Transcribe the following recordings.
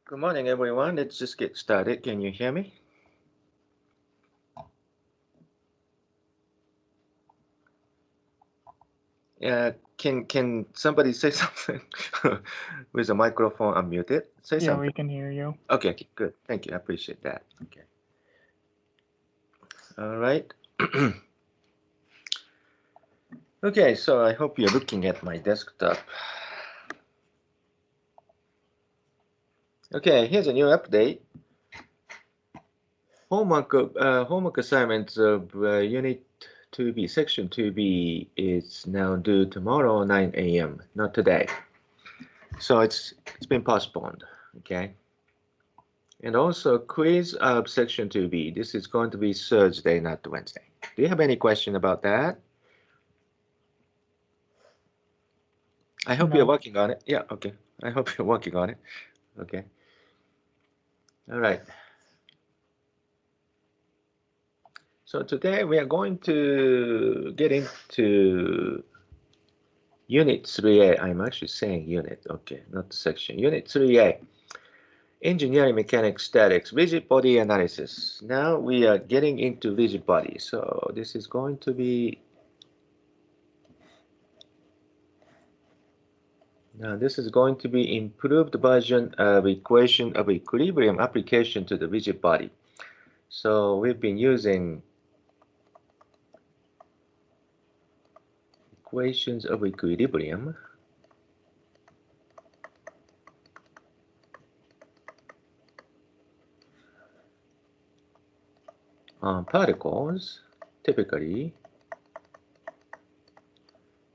Good morning, everyone. Let's just get started. Can you hear me? Yeah, can somebody say something with the microphone unmuted? Say Yeah, we something. can hear you. Okay, good. Thank you. I appreciate that. Okay. All right. Okay, so I hope you're looking at my desktop. Okay, here's a new update. Homework assignments of Unit 2B, Section 2B is now due tomorrow 9 a.m., not today. So it's been postponed. Okay. And also quiz of section 2B. This is going to be Thursday, not Wednesday. Do you have any question about that? I hope you're No. working on it. Yeah, okay. I hope you're working on it. Okay. All right. So today we are going to get into Unit 3A. I'm actually saying unit, okay, not section. Unit 3A. Engineering Mechanics Statics, Rigid Body Analysis. Now we are getting into rigid body. So this is going to be Now this is going to be improved version of equation of equilibrium application to the rigid body. So we've been using equations of equilibrium on particles, typically.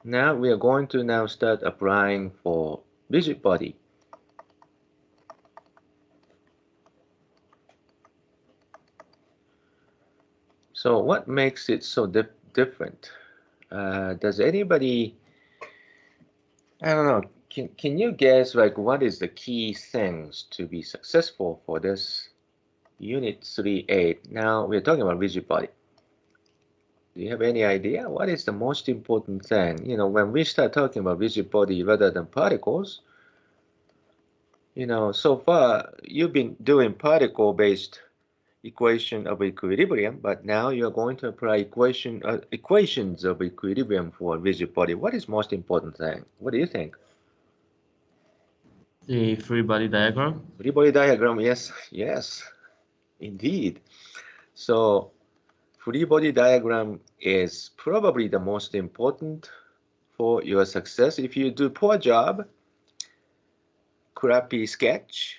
Now we are going to now start applying for rigid body. So what makes it so different? Does anybody, I don't know, can you guess like what is the key things to be successful for this Unit 3A? Now we're talking about rigid body. Do you have any idea? What is the most important thing? You know, when we start talking about rigid body rather than particles, you know, so far you've been doing particle-based equation of equilibrium, but now you're going to apply equations of equilibrium for rigid body. What is most important thing? What do you think? The free body diagram. Free body diagram, yes, yes, indeed. So free body diagram is probably the most important for your success. If you do poor job, crappy sketch,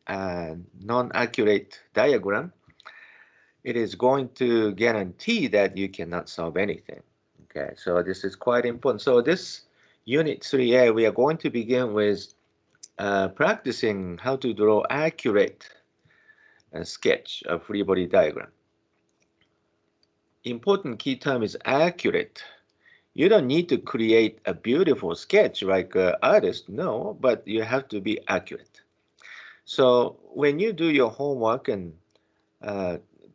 non-accurate diagram, it is going to guarantee that you cannot solve anything. Okay, so this is quite important. So this Unit 3A, we are going to begin with practicing how to draw accurate sketch of free body diagram. Important key term is accurate. You don't need to create a beautiful sketch like an artist, no, but you have to be accurate. So when you do your homework and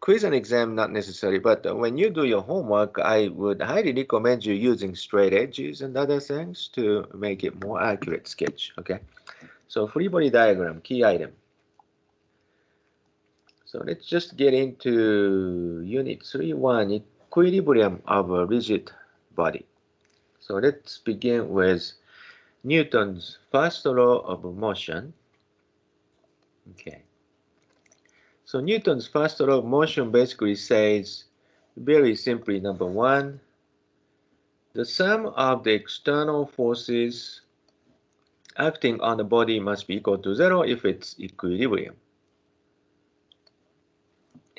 quiz and exam, not necessary, but when you do your homework, I would highly recommend you using straight edges and other things to make it more accurate sketch, okay? So free body diagram, key item. So let's just get into Unit 3.1, equilibrium of a rigid body. So let's begin with Newton's first law of motion. Okay. So Newton's first law of motion basically says, very simply, number one, the sum of the external forces acting on the body must be equal to zero if it's equilibrium.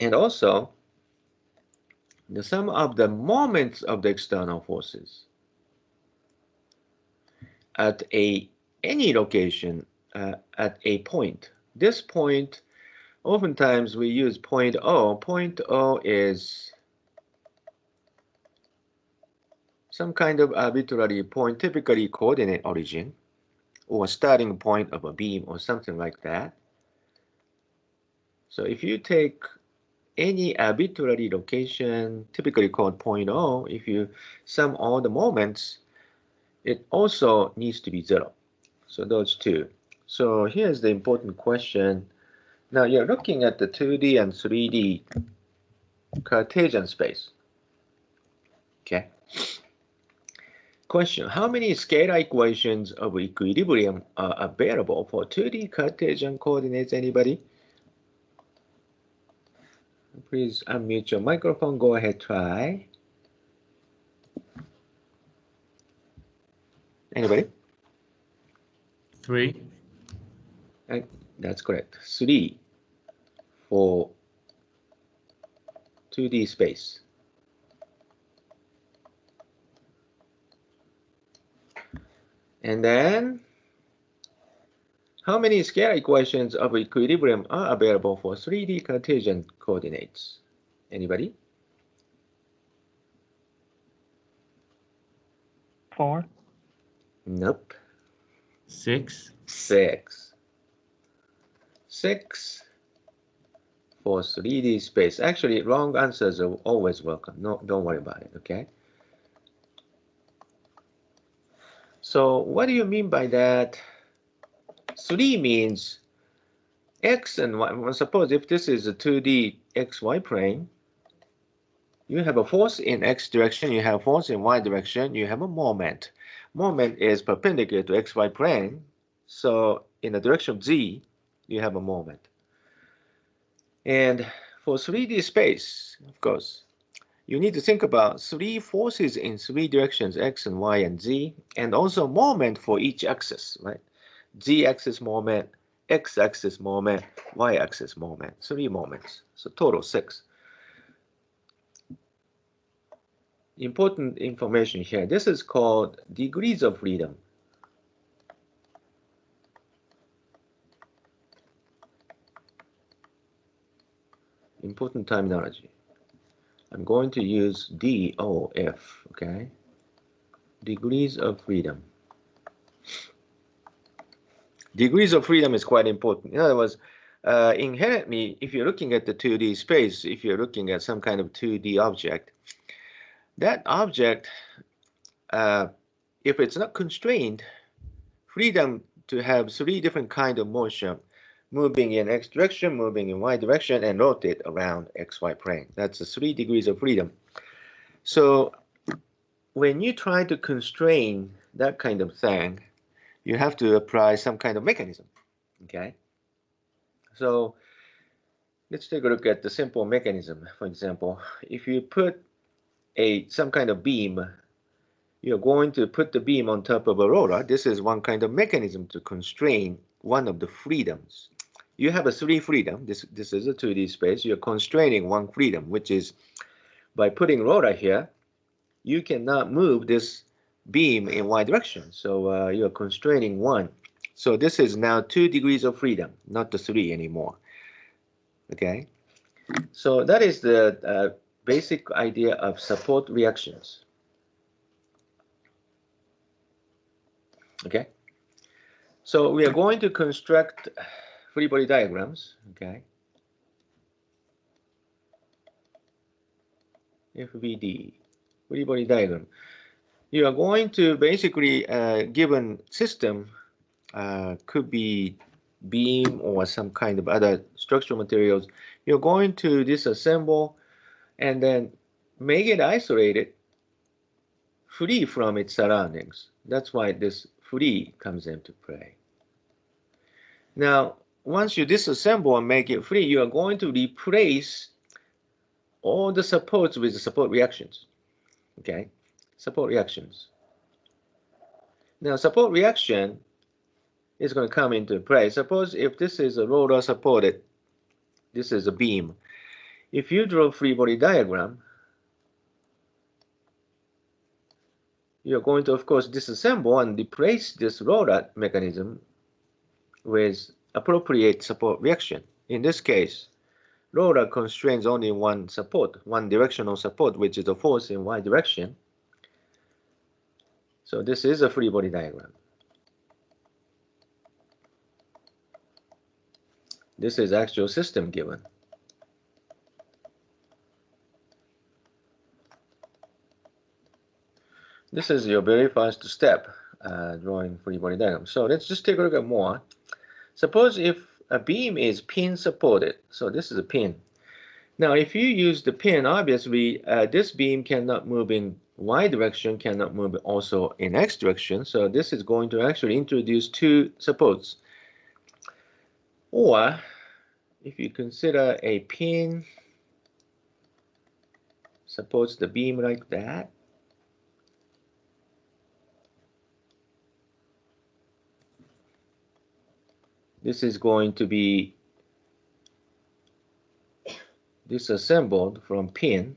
And also, the sum of the moments of the external forces at any location at a point. This point, oftentimes we use point O. Point O is some kind of arbitrary point, typically coordinate origin, or starting point of a beam or something like that. So if you take any arbitrary location, typically called point O, if you sum all the moments, it also needs to be zero. So those two. So here's the important question. Now you're looking at the 2D and 3D Cartesian space. Okay. Question, how many scalar equations of equilibrium are available for 2D Cartesian coordinates? Anybody? Please unmute your microphone. Go ahead, try. Anybody? 3. That's correct. 3 for 2D space. And then, how many scalar equations of equilibrium are available for 3D Cartesian coordinates? Anybody? 4. Nope. 6. 6. 6 for 3D space. Actually, wrong answers are always welcome. No, don't worry about it, okay? So what do you mean by that? 3 means x and y. Well, suppose if this is a 2D xy plane, you have a force in x direction, you have force in y direction, you have a moment. Moment is perpendicular to xy plane, so in the direction of z, you have a moment. And for 3D space, of course, you need to think about 3 forces in 3 directions, x and y and z, and also moment for each axis, right? Z-axis moment, x-axis moment, y-axis moment, 3 moments, so total 6. Important information here. This is called degrees of freedom. Important terminology. I'm going to use DOF, okay? Degrees of freedom. Degrees of freedom is quite important. In other words, inherently, if you're looking at the 2D space, if you're looking at some kind of 2D object, that object, if it's not constrained, freedom to have 3 different kinds of motion, moving in x direction, moving in y direction, and rotate around xy plane. That's the 3 degrees of freedom. So when you try to constrain that kind of thing, you have to apply some kind of mechanism, okay? So let's take a look at the simple mechanism. For example, if you put some kind of beam, you're going to put the beam on top of a roller. This is one kind of mechanism to constrain one of the freedoms. You have a 3 freedom. This is a 2D space. You're constraining one freedom, which is by putting roller here, you cannot move this beam in y direction. So you're constraining 1. So this is now 2 degrees of freedom, not the 3 anymore. Okay? So that is the basic idea of support reactions. Okay? So we are going to construct free body diagrams. Okay? FBD, free body diagram. You are going to basically, given system, could be beam or some kind of other structural materials, you're going to disassemble and then make it isolated, free from its surroundings. That's why this free comes into play. Now, once you disassemble and make it free, you are going to replace all the supports with the support reactions. Okay, support reactions. Now, support reaction is going to come into play. Suppose if this is a roller supported, this is a beam. If you draw a free body diagram, you're going to, of course, disassemble and replace this roller mechanism with appropriate support reaction. In this case, roller constrains only one support, one directional support, which is the force in y direction. So this is a free body diagram. This is actual system given. This is your very first step, drawing free body diagram. So let's just take a look at more. Suppose if a beam is pin supported, so this is a pin. Now, if you use the pin, obviously this beam cannot move in Y direction, cannot move also in X direction. So this is going to actually introduce two supports. Or if you consider a pin supports the beam like that, this is going to be disassembled from pin.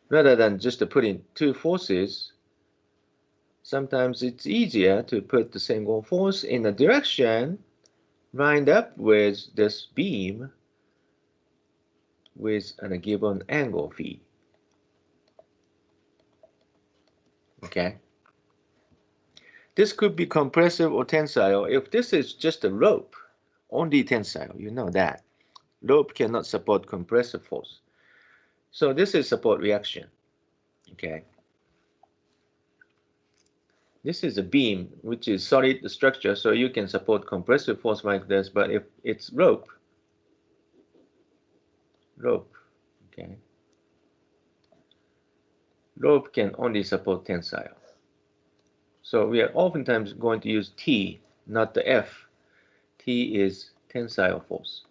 Rather than just to put in two forces, sometimes it's easier to put the single force in a direction lined up with this beam with a given angle phi. Okay. This could be compressive or tensile. If this is just a rope, only tensile, you know that. Rope cannot support compressive force. So this is support reaction. Okay. This is a beam, which is solid structure, so you can support compressive force like this, but if it's rope, okay, rope can only support tensile. So we are oftentimes going to use T, not the F. T is tensile force.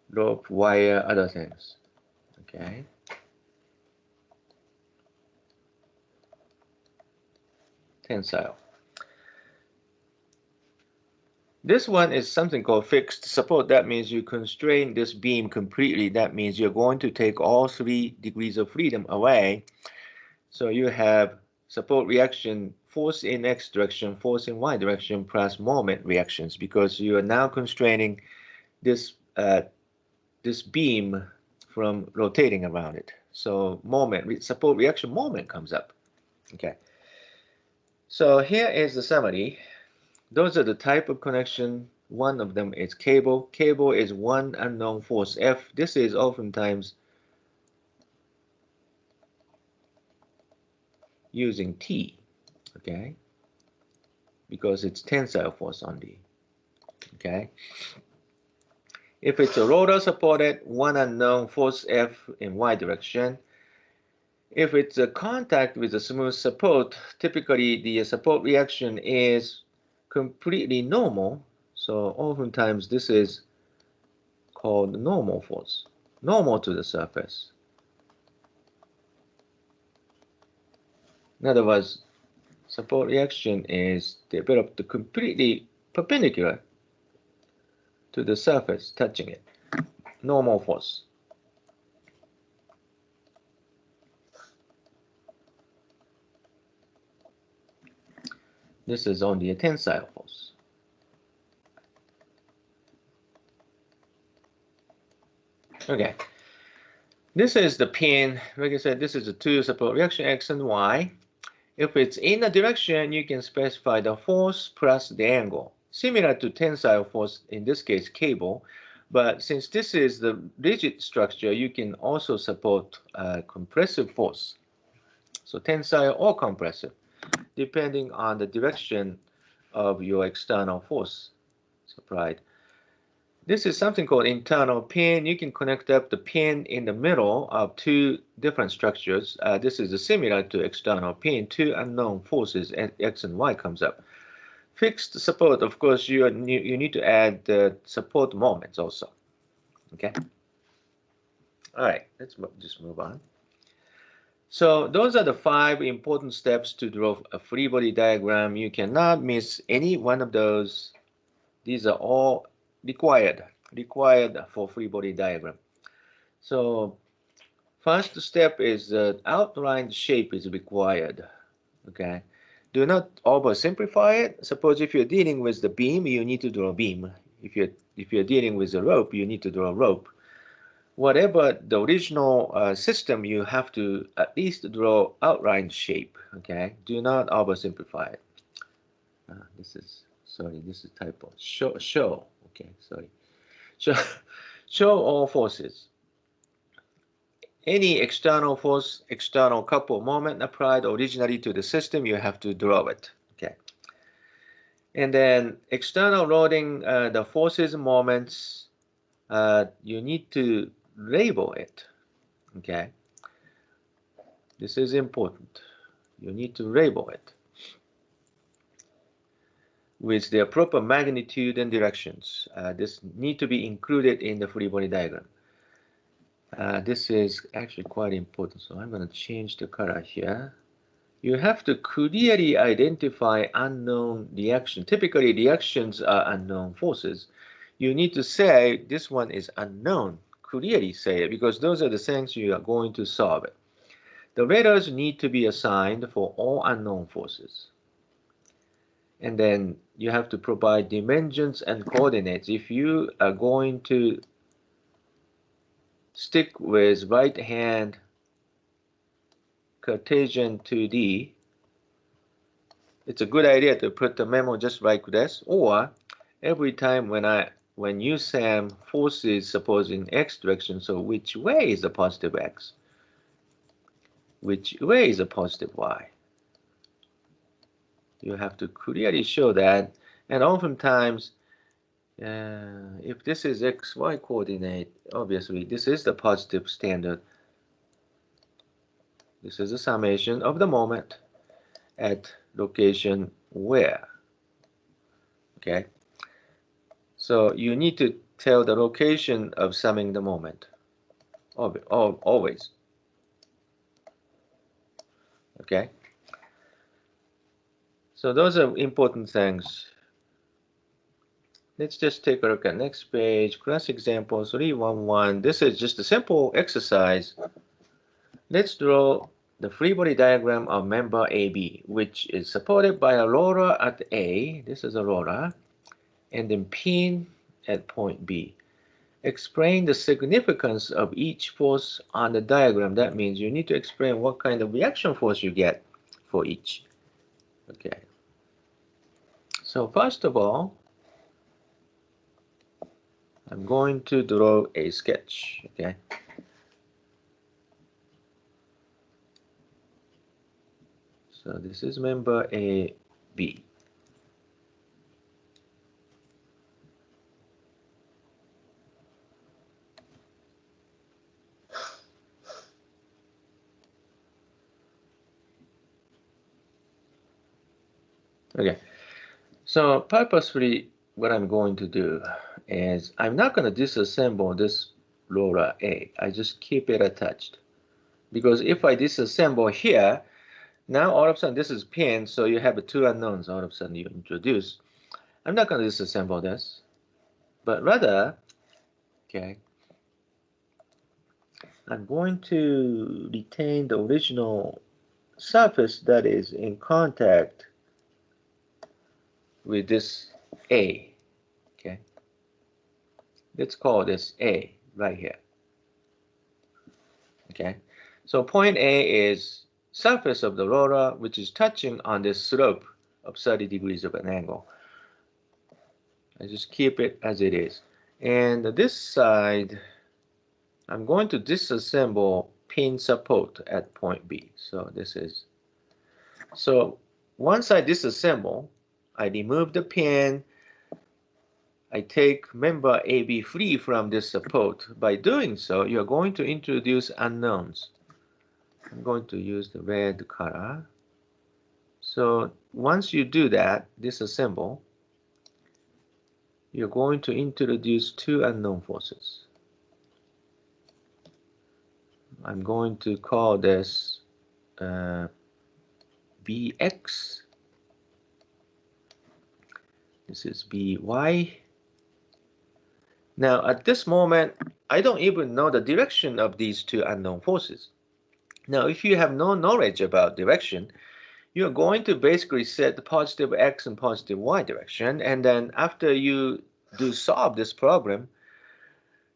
Rope, wire, other things. Okay. Tensile. This one is something called fixed support. That means you constrain this beam completely. That means you're going to take all 3 degrees of freedom away. So you have support reaction, force in X direction, force in Y direction, plus moment reactions, because you are now constraining this this beam from rotating around it. So moment, support reaction moment comes up. Okay. So here is the summary. Those are the type of connection. One of them is cable. Cable is one unknown force F. This is oftentimes using T, okay, because it's tensile force only, okay. If it's a rotor supported, one unknown force F in Y direction. If it's a contact with a smooth support, typically the support reaction is completely normal. So oftentimes this is called normal force, normal to the surface. In other words, support reaction is developed completely perpendicular to the surface, touching it. Normal force. This is only a tensile force. Okay. This is the pin. Like I said, this is the two support reaction X and Y. If it's in a direction, you can specify the force plus the angle, similar to tensile force, in this case cable. But since this is the rigid structure, you can also support compressive force. So tensile or compressive, depending on the direction of your external force supplied. This is something called internal pin. You can connect up the pin in the middle of two different structures. This is similar to external pin. Two unknown forces, X and Y, comes up. Fixed support, of course, you need to add the support moments also. Okay. All right, let's just move on. So those are the 5 important steps to draw a free body diagram. You cannot miss any one of those. These are all required for free body diagram. So first step is outlined shape is required. Okay. Do not oversimplify it. Suppose if you're dealing with the beam, you need to draw a beam. If you're dealing with a rope, you need to draw a rope. Whatever the original system, you have to at least draw outline shape. Okay. Do not oversimplify it. This is typo. Show. Okay, sorry. Show all forces. any external force, external couple moment applied originally to the system, you have to draw it. Okay. And then external loading, the forces and moments, you need to label it. Okay. This is important. You need to label it with their proper magnitude and directions. This need to be included in the free body diagram. This is actually quite important, so I'm going to change the color here. You have to clearly identify unknown reaction. Typically, reactions are unknown forces. You need to say this one is unknown. Clearly say it, because those are the things you are going to solve it. The letters need to be assigned for all unknown forces. And then you have to provide dimensions and coordinates. If you are going to stick with right hand Cartesian 2D, it's a good idea to put the memo just like this, or every time when you sum forces, suppose in x direction, so which way is the positive x? Which way is the positive y? You have to clearly show that, and oftentimes if this is xy coordinate, obviously this is the positive standard. This is a summation of the moment at location where. Okay, so you need to tell the location of summing the moment. Always. Okay, so those are important things. Let's just take a look at next page. Class example 311. This is just a simple exercise. Let's draw the free body diagram of member AB, which is supported by a roller at A. This is a roller, and then pin at point B. Explain the significance of each force on the diagram. That means you need to explain what kind of reaction force you get for each. Okay. So first of all, I'm going to draw a sketch. Okay. So this is member AB. Okay. So purposefully, what I'm going to do is I'm not going to disassemble this roller A. I just keep it attached. Because if I disassemble here, now all of a sudden this is pin, so you have two unknowns all of a sudden you introduce. I'm not going to disassemble this, but rather, okay, I'm going to retain the original surface that is in contact with this A. Okay, let's call this A right here. Okay, so point A is surface of the roller, which is touching on this slope of 30 degrees of an angle. I just keep it as it is. And this side, I'm going to disassemble pin support at point B. So this is, so once I disassemble, I remove the pin, I take member AB free from this support. By doing so, you're going to introduce unknowns. I'm going to use the red color. So once you do that, disassemble, you're going to introduce two unknown forces. I'm going to call this Bx. This is By. Now at this moment, I don't even know the direction of these two unknown forces. Now if you have no knowledge about direction, you're going to basically set the positive x and positive y direction, and then after you do solve this problem,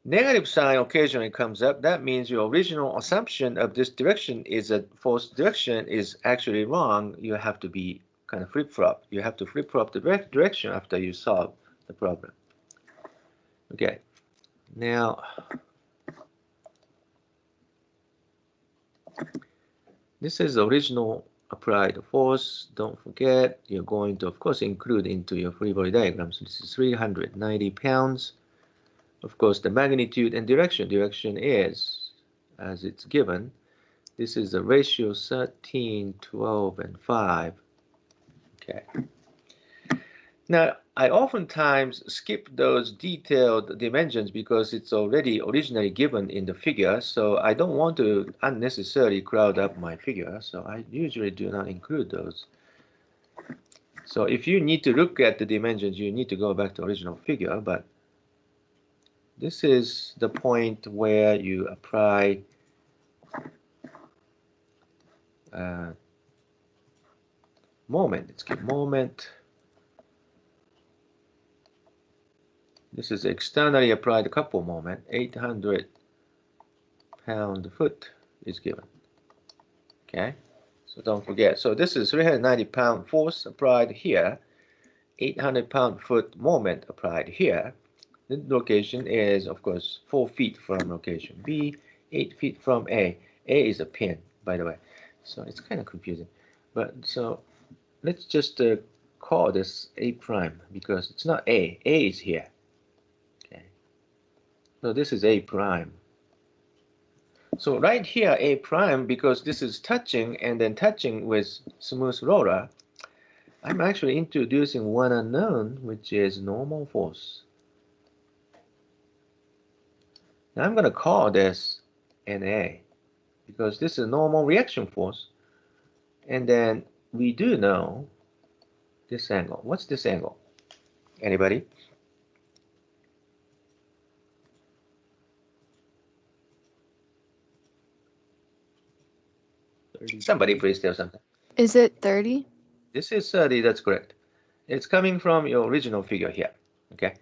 negative sign occasionally comes up. That means your original assumption of this direction is a false direction is actually wrong. You have to be kind of flip-flop. You have to flip-flop the direction after you solve the problem. Okay, now This is the original applied force. Don't forget, you're going to, of course, include into your free body diagram. So this is 390 pounds. Of course, the magnitude and direction. Direction is, as it's given, this is the ratio 13, 12, and 5. Okay. Now, I oftentimes skip those detailed dimensions because it's already originally given in the figure, so I don't want to unnecessarily crowd up my figure, so I usually do not include those. So if you need to look at the dimensions, you need to go back to original figure, but this is the point where you apply moment. It's called moment. This is externally applied couple moment. 800 pound-foot is given. Okay, so don't forget. So this is 390 pound force applied here, 800 pound-foot moment applied here. The location is, of course, 4 feet from location B, 8 feet from A. A is a pin, by the way. So it's kind of confusing. But so let's just call this A prime because it's not A. A is here. Okay. So this is A prime. So right here, A prime, because this is touching and then touching with smooth roller, I'm actually introducing one unknown, which is normal force. Now I'm going to call this NA, because this is normal reaction force. And then we do know this angle. What's this angle? Anybody? Somebody please tell something. Is it 30? This is 30, that's correct. It's coming from your original figure here. Okay.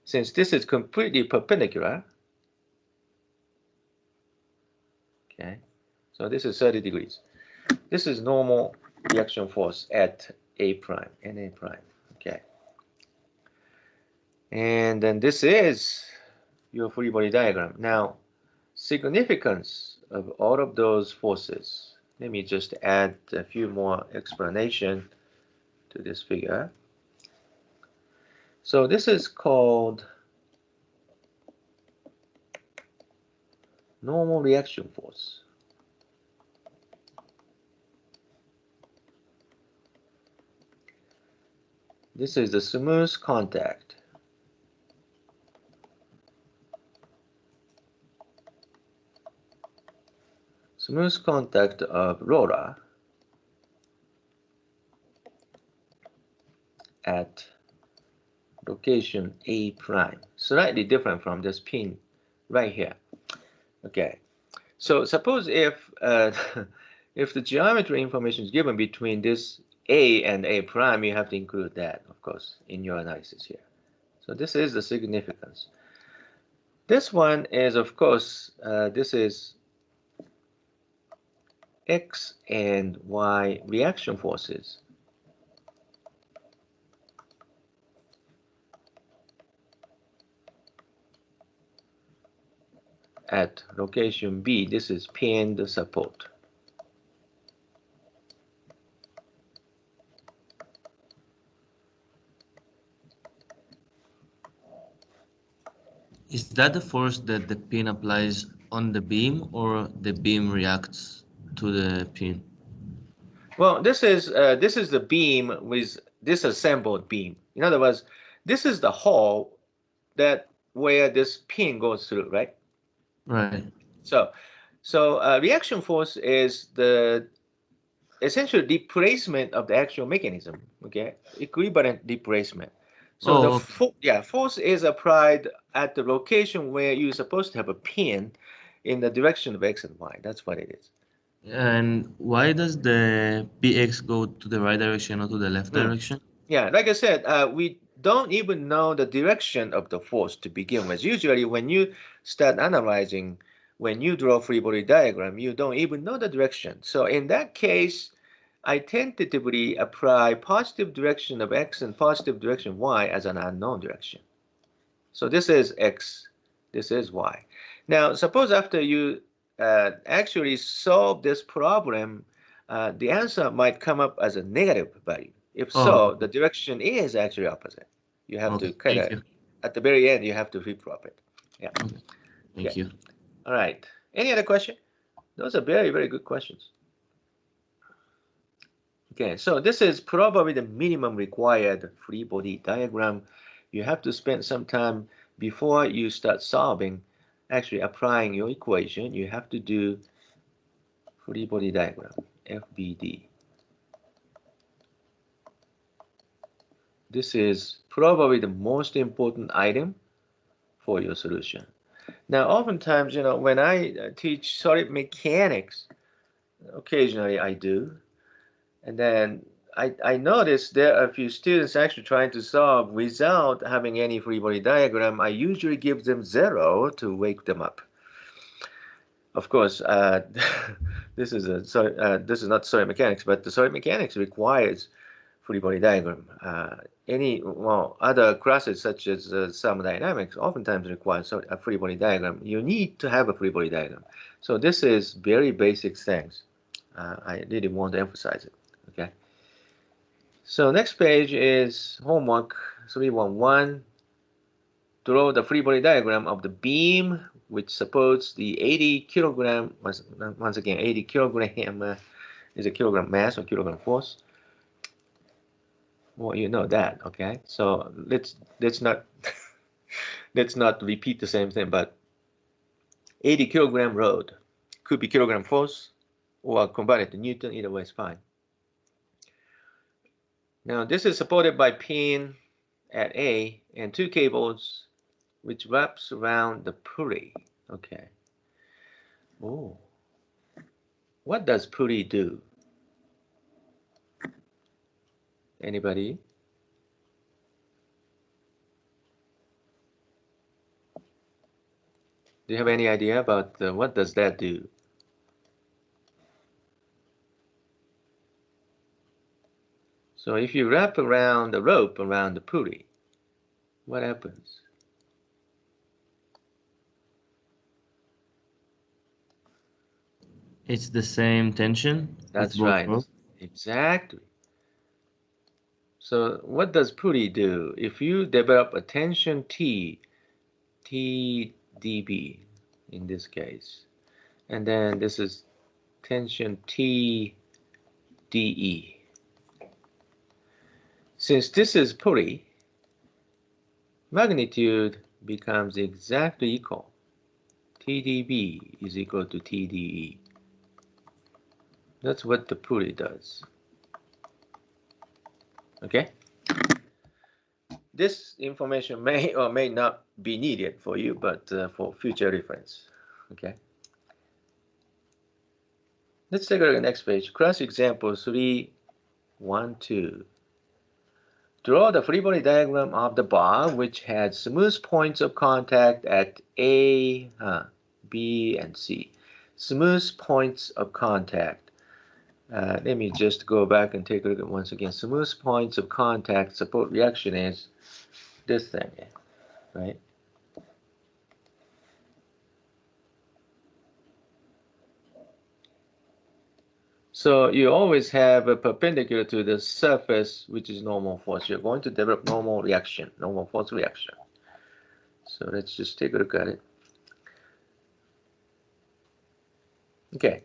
Since this is completely perpendicular, okay, so this is 30 degrees. This is normal reaction force at A prime, NA prime. Okay. And then this is your free body diagram. Now, significance of all of those forces. Let me just add a few more explanation to this figure. So this is called normal reaction force. This is the smooth contact. Smooth contact of roller at location A prime. Slightly different from this pin right here. Okay. So suppose if if the geometry information is given between this A and A prime, you have to include that, of course, in your analysis here. So this is the significance. This one is, of course, this is X and Y reaction forces. At location B, this is pinned support. Is that the force that the pin applies on the beam or the beam reacts to the pin? Well, this is the beam with disassembled beam. In other words, this is the hole that where this pin goes through, right? Right. So reaction force is the essential displacement of the actual mechanism. Okay, equivalent displacement. So the okay. force is applied at the location where you're supposed to have a pin in the direction of X and Y. That's what it is. And why does the px go to the right direction or to the left direction? Yeah, like I said, we don't even know the direction of the force to begin with. Usually when you start analyzing, when you draw free body diagram, you don't even know the direction. So in that case, I tentatively apply positive direction of X and positive direction Y as an unknown direction. So this is X, this is Y. Now, suppose after you actually solve this problem, the answer might come up as a negative value. If Oh, so, the direction is actually opposite. You have to okay. kind Thank of, you. at the very end, you have to flip-flop it. Yeah. Okay. Thank Okay. you. All right. Any other question? Those are very, very good questions. Okay, so this is probably the minimum required free body diagram. You have to spend some time before you start solving, actually applying your equation. You have to do free body diagram, FBD. This is probably the most important item for your solution. Now, oftentimes, when I teach solid mechanics, occasionally I do, and then I noticed there are a few students actually trying to solve without having any free body diagram. I usually give them 0 to wake them up. Of course, this is not solid mechanics, but the solid mechanics requires free body diagram. Other classes such as thermodynamics oftentimes require a free body diagram. You need to have a free body diagram. So this is very basic things. I really want to emphasize it. Okay. So next page is homework 311. Draw the free body diagram of the beam which supports the 80 kilogram, once again, 80 kilogram is a kilogram mass or kilogram force. Well, you know that, okay? So let's not let's not repeat the same thing, but 80 kilogram load could be kilogram force or convert it to Newton, either way is fine. Now this is supported by pin at A and 2 cables which wraps around the pulley. Okay. Oh, what does pulley do? Anybody? Do you have any idea about what does that do? So if you wrap around the rope around the pulley, what happens? It's the same tension with That's both right. ropes. Exactly. So what does pulley do? If you develop a tension T, TdB in this case, and then this is tension TdE. Since this is pulley, magnitude becomes exactly equal. TdB is equal to TdE. That's what the pulley does. Okay? This information may or may not be needed for you, but for future reference. Okay? Let's take a look at the next page. Class example 312. Draw the free body diagram of the bar which had smooth points of contact at A, B, and C. Smooth points of contact. Let me just go back and take a look at once again. Smooth points of contact support reaction is this thing, right? So you always have a perpendicular to the surface, which is normal force. You're going to develop normal reaction, normal force reaction. So let's just take a look at it. Okay.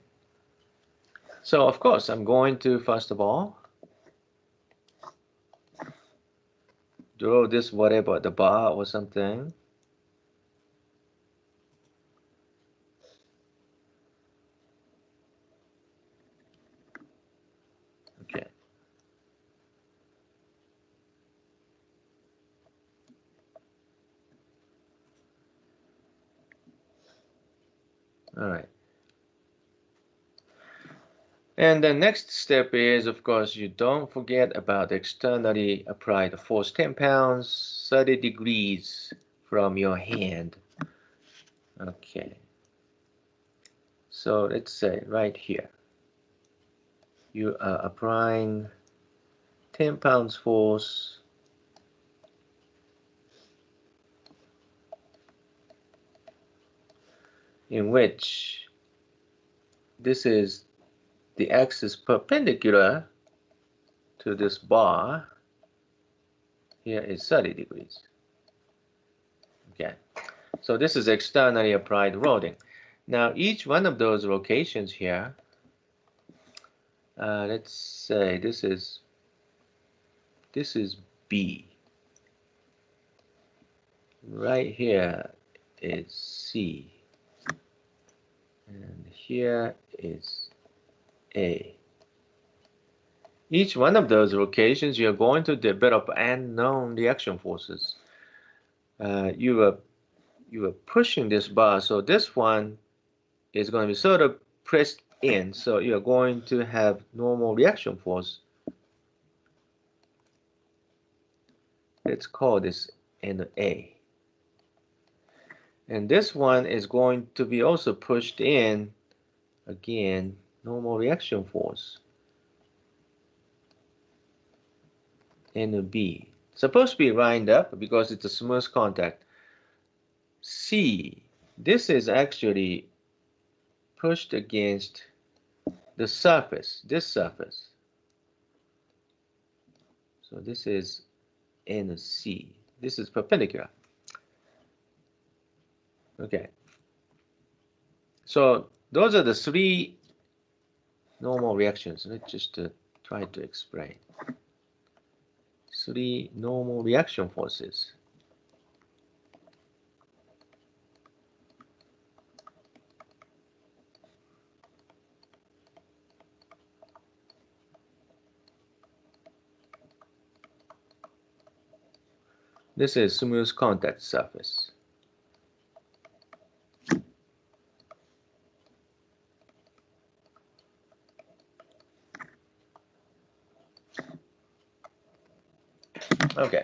So of course, I'm going to, first of all, draw this whatever, the bar or something. Okay. All right. And the next step is, of course, you don't forget about externally applied force 10 pounds, 30 degrees from your hand. Okay. So let's say right here, you are applying 10 pounds force in which this is the axis perpendicular to this bar. Here is 30 degrees. Okay, so this is externally applied loading. Now each one of those locations here, let's say this is B. Right here is C. And here is A. Each one of those locations, you're going to develop unknown reaction forces. You are pushing this bar, so this one is going to be sort of pressed in, so you're going to have normal reaction force. Let's call this NA. And this one is going to be also pushed in, again, normal reaction force. NB. Supposed to be lined up because it's a smooth contact. C. This is actually pushed against the surface, this surface. So this is NC. This is perpendicular. Okay. So those are the three normal reactions. Let's just try to explain. Three normal reaction forces. This is smooth contact surface. Okay.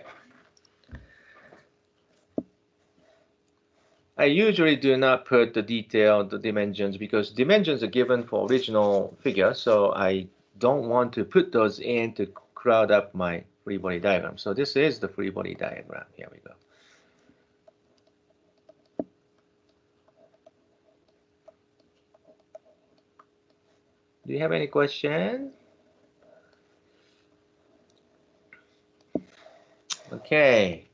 I usually do not put the detailed dimensions because dimensions are given for original figure, so I don't want to put those in to crowd up my free body diagram. So this is the free body diagram. Here we go. Do you have any question? Okay.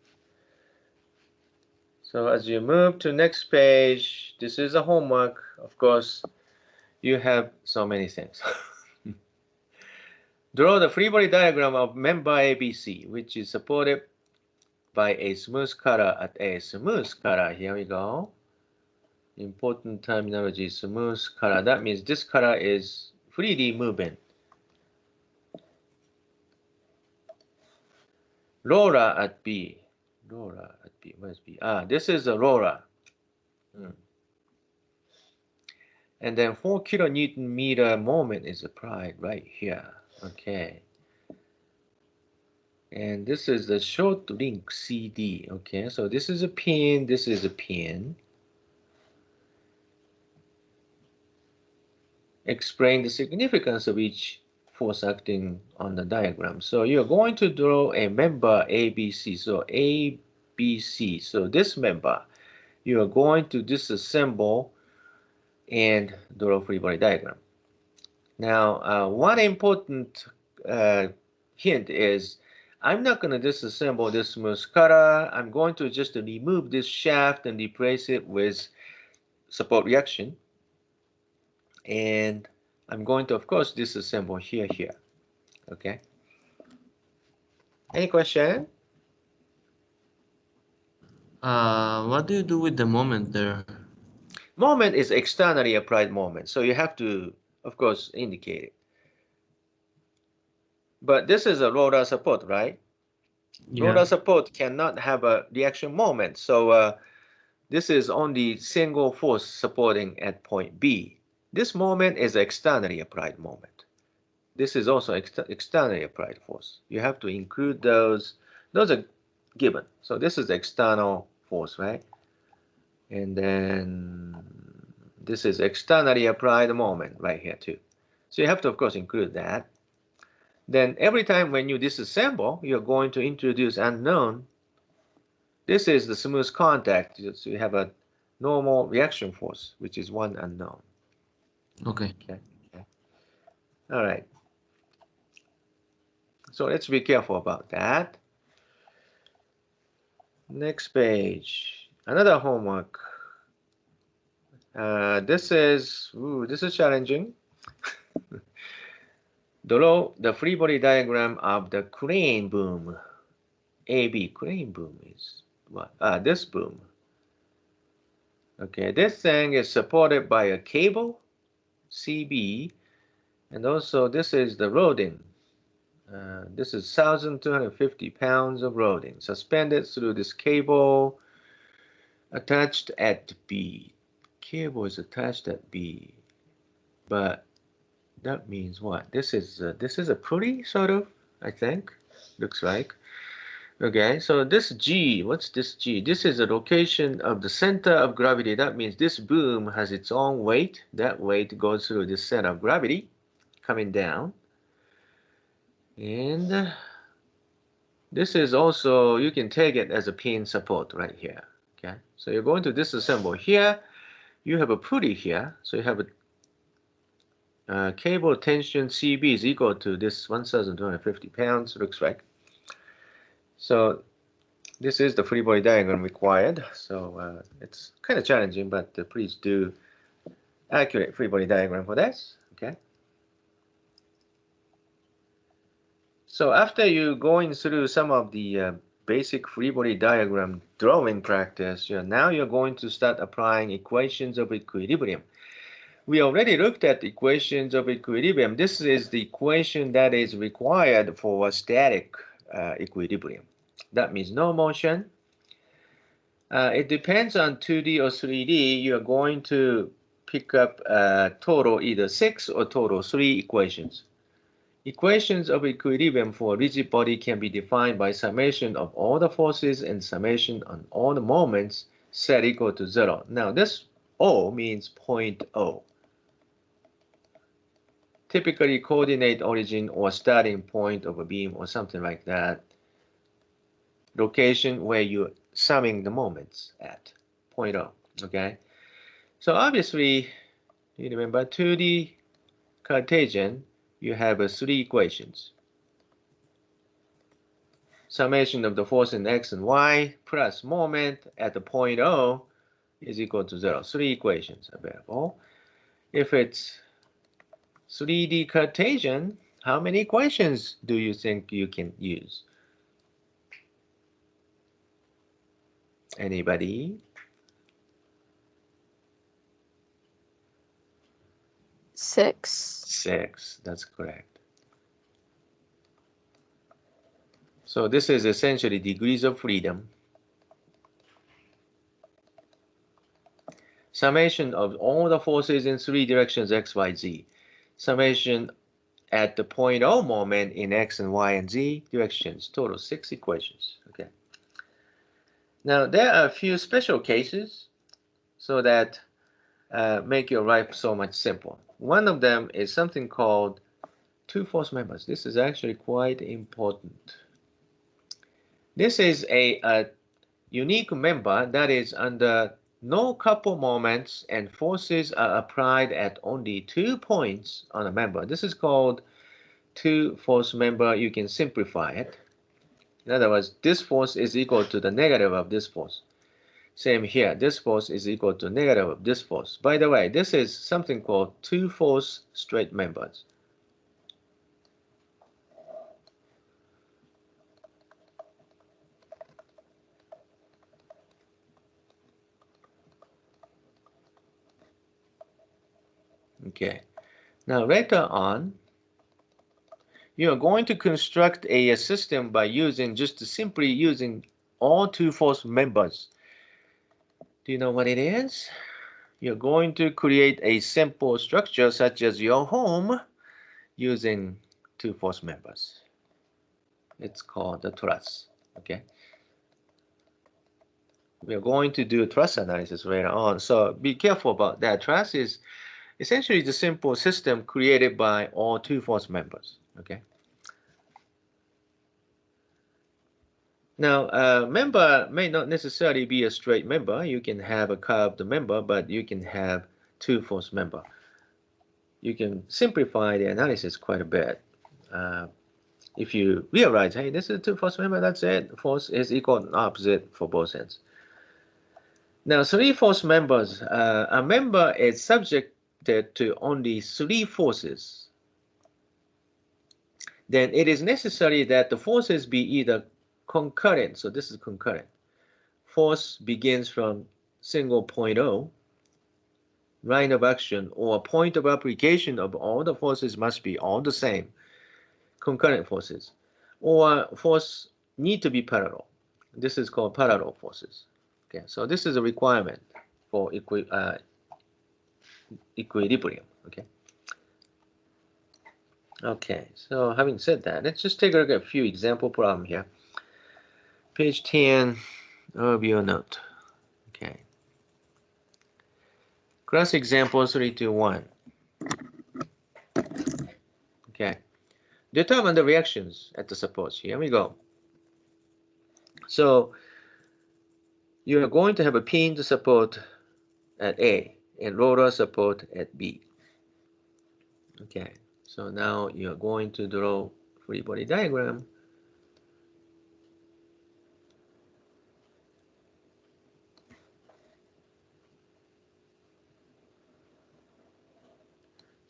So as you move to next page, this is a homework. Of course, you have so many things. Draw the free body diagram of member ABC, which is supported by a smooth cutter at a smooth cutter. Here we go. Important terminology, smooth cutter. That means this cutter is freely moving. Roller at B. Roller at B. Where's B? This is a roller. And then 4 kilonewton meter moment is applied right here. Okay. And this is the short link CD. Okay, so this is a pin, this is a pin. Explain the significance of each force acting on the diagram. So you're going to draw a member ABC. So ABC. So this member, you are going to disassemble and draw a free body diagram. Now, one important hint is I'm not going to disassemble this smooth cutter. I'm going to just remove this shaft and replace it with support reaction. And I'm going to, of course, disassemble here. Okay. Any question? What do you do with the moment there? Moment is externally applied moment, so you have to, of course, indicate it. But this is a roller support, right? Yeah. Roller support cannot have a reaction moment, so this is only single force supporting at point B. This moment is externally applied moment. This is also externally applied force. You have to include those. Those are given. So this is external force, right? And then this is externally applied moment right here too. So you have to, of course, include that. Then every time when you disassemble, you're going to introduce unknown. This is the smooth contact. So you have a normal reaction force, which is one unknown. Okay. Okay. Okay. All right. So let's be careful about that. Next page. Another homework. This is challenging. Draw the free body diagram of the crane boom. AB crane boom is what? This boom. Okay, this thing is supported by a cable, CB, and also this is the roding. This is 1,250 pounds of roding suspended through this cable attached at B. Cable is attached at B, but that means what? This is a pulley sort of, I think. Looks like. Okay, so this G, what's this G? This is the location of the center of gravity. That means this boom has its own weight. That weight goes through the center of gravity, coming down. And this is also, you can take it as a pin support right here. Okay, so you're going to disassemble here. You have a pulley here. So you have a cable tension CB is equal to this 1,250 pounds, looks like. So this is the free body diagram required. So it's kind of challenging, but please do accurate free body diagram for this. Okay. So after you going through some of the basic free body diagram drawing practice, now you're going to start applying equations of equilibrium. We already looked at equations of equilibrium. This is the equation that is required for a static equilibrium. That means no motion. It depends on 2D or 3D. You're going to pick up total either 6 or total 3 equations. Equations of equilibrium for a rigid body can be defined by summation of all the forces and summation on all the moments set equal to 0. Now this O means point O. Typically coordinate origin or starting point of a beam or something like that. Location where you're summing the moments at, point O, okay? So obviously, you remember 2D Cartesian, you have 3 equations. Summation of the force in x and y plus moment at the point O is equal to 0. 3 equations available. If it's 3D Cartesian, how many equations do you think you can use? Anybody? 6. 6, that's correct. So this is essentially degrees of freedom. Summation of all the forces in 3 directions x, y, z. Summation at the point O moment in x and y and z directions. Total 6 equations. Okay. Now there are a few special cases so that make your life so much simple. One of them is something called two force members. This is actually quite important. This is a unique member that is under no couple moments and forces are applied at only 2 points on a member. This is called two force member. You can simplify it. In other words, this force is equal to the negative of this force. Same here, this force is equal to negative of this force. By the way, this is something called two force straight members. Okay, now later on, you are going to construct a system by simply using all two force members. Do you know what it is? You're going to create a simple structure such as your home using two force members. It's called the truss. Okay. We are going to do a truss analysis later on, so be careful about that. Truss is essentially the simple system created by all two force members. Okay. Now, a member may not necessarily be a straight member. You can have a curved member, but you can have two force member. you can simplify the analysis quite a bit. If you realize, hey, this is two force member, that's it. Force is equal and opposite for both ends. Now, three force members. A member is subjected to only three forces. Then it is necessary that the forces be either concurrent. So this is concurrent. Force begins from single point O, line of action, or point of application of all the forces must be all the same, concurrent forces, or force need to be parallel. This is called parallel forces. Okay, so this is a requirement for equilibrium. Okay. Okay, so having said that, let's just take a look at a few example problem here. Page 10 of your note. Okay. Class example 321. Okay. Determine the reactions at the supports. Here we go. So you are going to have a pinned support at A and roller support at B. Okay. So now you're going to draw free body diagram.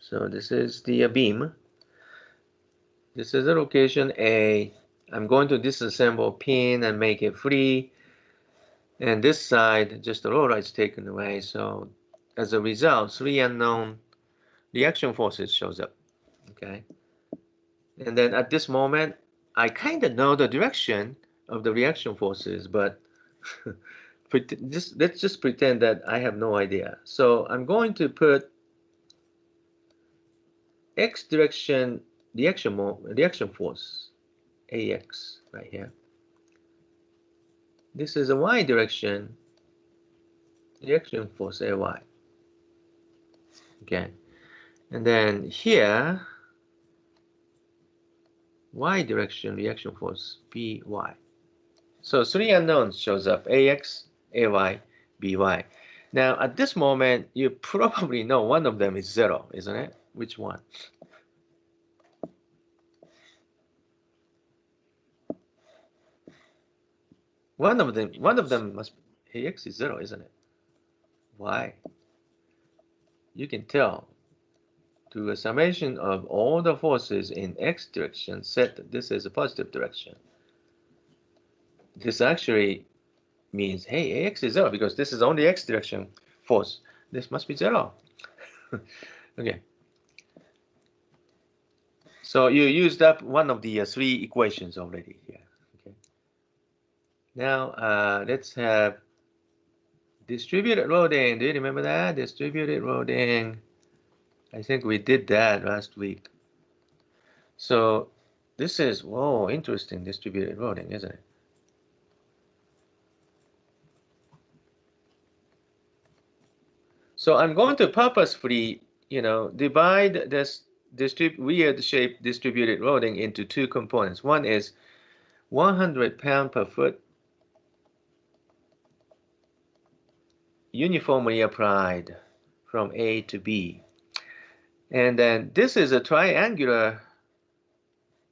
So this is the beam. This is the location A. I'm going to disassemble pin and make it free. And this side, just the roller is taken away. So as a result, three unknown reaction forces shows up. Okay. And then at this moment, I kind of know the direction of the reaction forces, but let's just pretend that I have no idea. So I'm going to put X direction reaction force, AX, right here. This is a Y direction reaction force, AY. Okay. And then here, Y direction reaction force, BY. So three unknowns shows up, AX, AY, BY. Now, at this moment, you probably know one of them is 0, isn't it? Which one? One of them must be, AX is 0, isn't it? Why? You can tell to a summation of all the forces in X direction set that this is a positive direction. This actually means, hey, AX is 0 because this is only X direction force. This must be 0. Okay. So you used up one of the three equations already here. Okay. Now let's have distributed loading. Do you remember that? Distributed loading. I think we did that last week. So this is, whoa, interesting distributed loading, isn't it? So I'm going to purposefully, divide this weird shape distributed loading into two components. One is 100 pound per foot uniformly applied from A to B. And then this is a triangular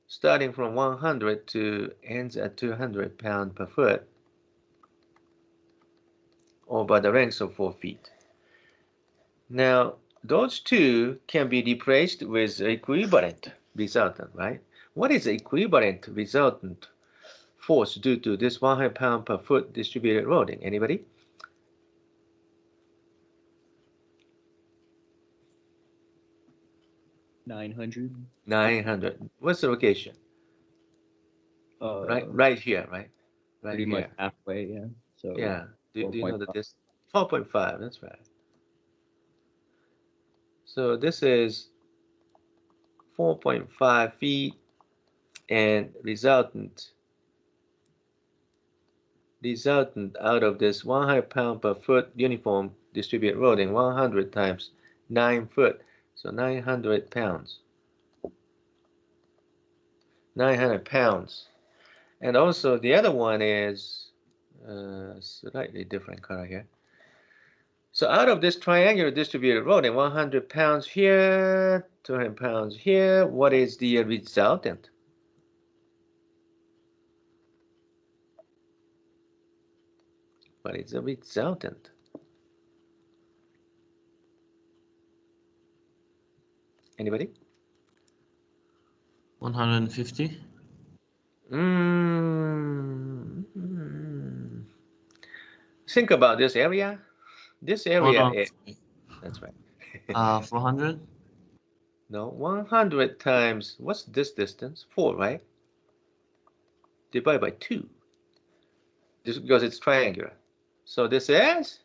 starting from 100 to ends at 200 pound per foot over the length of 4 feet. Now, those two can be replaced with equivalent resultant, right? What is the equivalent resultant force due to this 100 pound per foot distributed loading? Anybody? 900. 900. What's the location? Right here, right? Right Pretty here. much halfway, yeah. So Yeah. Do you know 4.5. that this 4.5? That's right. So this is 4.5 feet, and resultant out of this 100 pound per foot uniform distributed loading, 100 times 9 foot, so 900 pounds. 900 pounds. And also the other one is slightly different color here. So out of this triangular distributed loading, 100 pounds here, 200 pounds here, what is the resultant? What is the resultant? Anybody? 150. Think about this area. This area is, that's right. 400. No, 100 times, what's this distance? 4, right? Divided by 2. This because it's triangular. So this is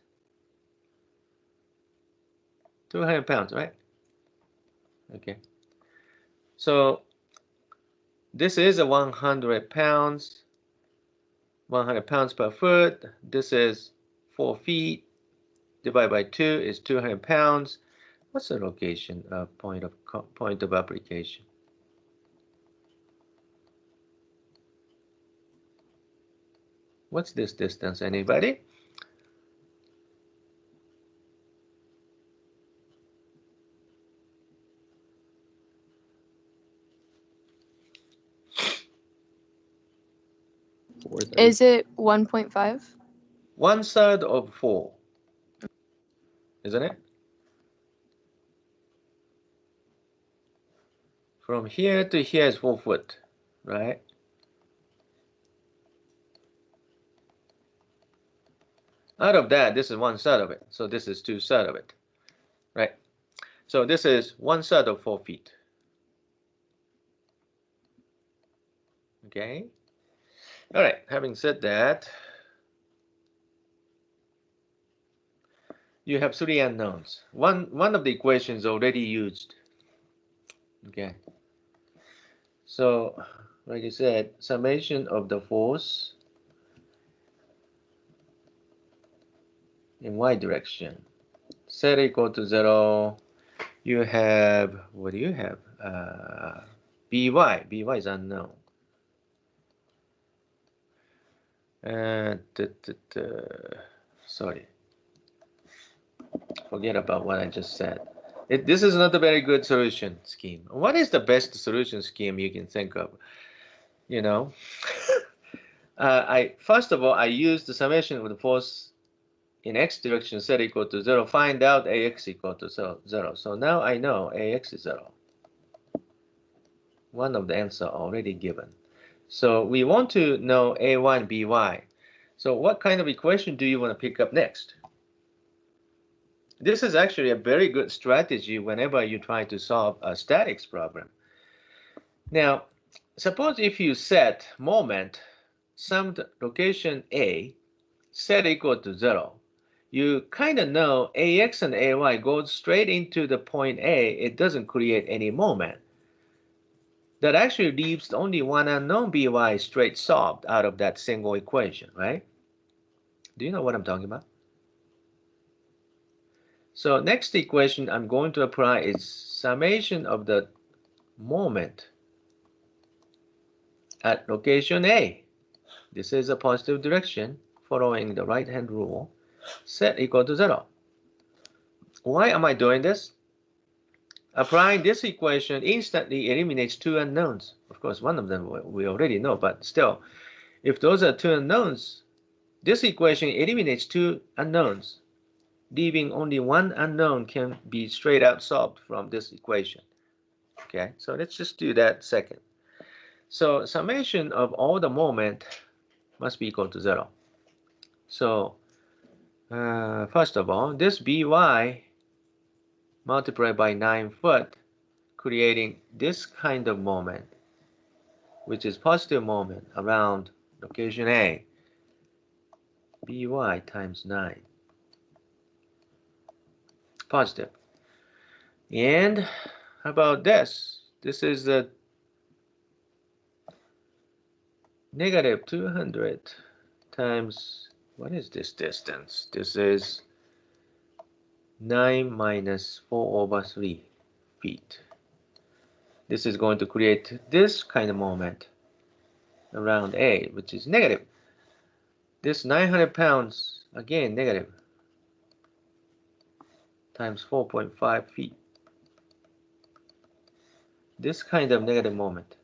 200 pounds, right? Okay. So this is a 100 pounds. 100 pounds per foot. This is 4 feet. Divided by 2 is 200 pounds. What's the location point of application? What's this distance? Anybody? Is it 1.5? 1/3 of 4, isn't it? From here to here is 4 foot, right? Out of that, this is 1/3 of it. So this is 2/3 of it, right? So this is 1/3 of 4 feet. Okay. All right. Having said that, you have 3 unknowns. One of the equations already used. Okay. So, like I said, summation of the force in y direction, set equal to 0. You have, what do you have? By. By is unknown. Sorry. Forget about what I just said. This is not a very good solution scheme. What is the best solution scheme you can think of? You know, first of all, I use the summation of the force in x direction set equal to 0. Find out ax equal to 0. So now I know ax is 0. One of the answer already given. So we want to know a1, by. So what kind of equation do you want to pick up next? This is actually a very good strategy whenever you try to solve a statics problem. Now, suppose if you set moment summed location A set equal to 0, you kind of know ax and ay goes straight into the point A. It doesn't create any moment. That actually leaves only one unknown by straight solved out of that single equation, right? Do you know what I'm talking about? So next equation I'm going to apply is summation of the moment at location A. This is a positive direction following the right-hand rule. Set equal to 0. Why am I doing this? Applying this equation instantly eliminates 2 unknowns. Of course, one of them we already know, but still, if those are 2 unknowns, this equation eliminates 2 unknowns, leaving only 1 unknown can be straight out solved from this equation. Okay, so let's just do that second. So summation of all the moment must be equal to 0. So first of all, this by multiplied by 9 foot, creating this kind of moment, which is positive moment around location A, by times 9. Positive. And how about this? This is the negative 200 times, what is this distance? This is 9 minus 4 over 3 feet. This is going to create this kind of moment around A, which is negative. This 900 pounds, again, negative. times 4.5 feet. This kind of negative moment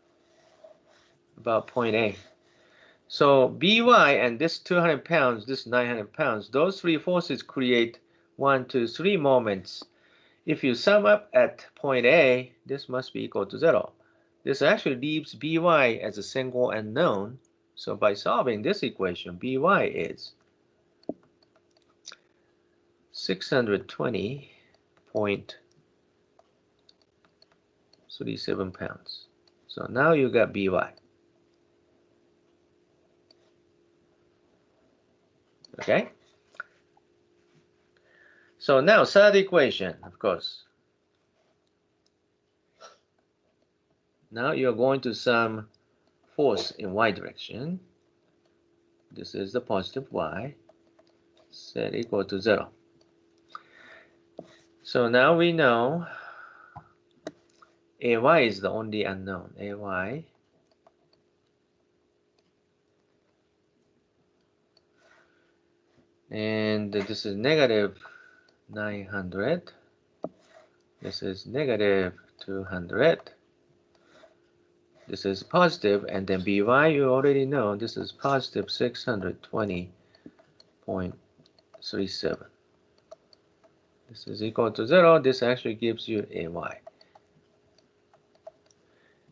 about point A. So By and this 200 pounds, this 900 pounds, those three forces create 1, 2, 3 moments. If you sum up at point A, this must be equal to 0. This actually leaves By as a single unknown. So by solving this equation, By is 620.37 pounds. So now you got By. Okay? So now third equation, of course. Now you're going to sum force in y direction. This is the positive y, set equal to 0. So now we know Ay is the only unknown. Ay and this is negative 900. This is negative 200. This is positive, and then By you already know this is positive 620.37. This is equal to 0. This actually gives you Ay.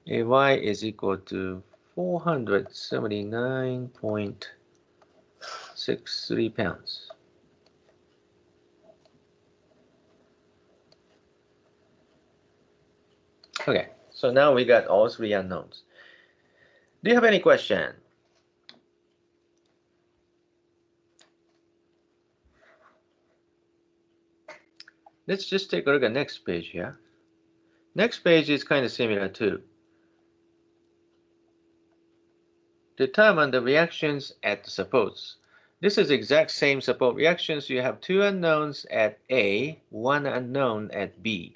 Ay is equal to 479.63 pounds. Okay, so now we got all three unknowns. Do you have any question? Let's just take a look at next page here. Next page is kind of similar too. Determine the reactions at the supports. This is exact same support reactions. You have two unknowns at A, one unknown at B.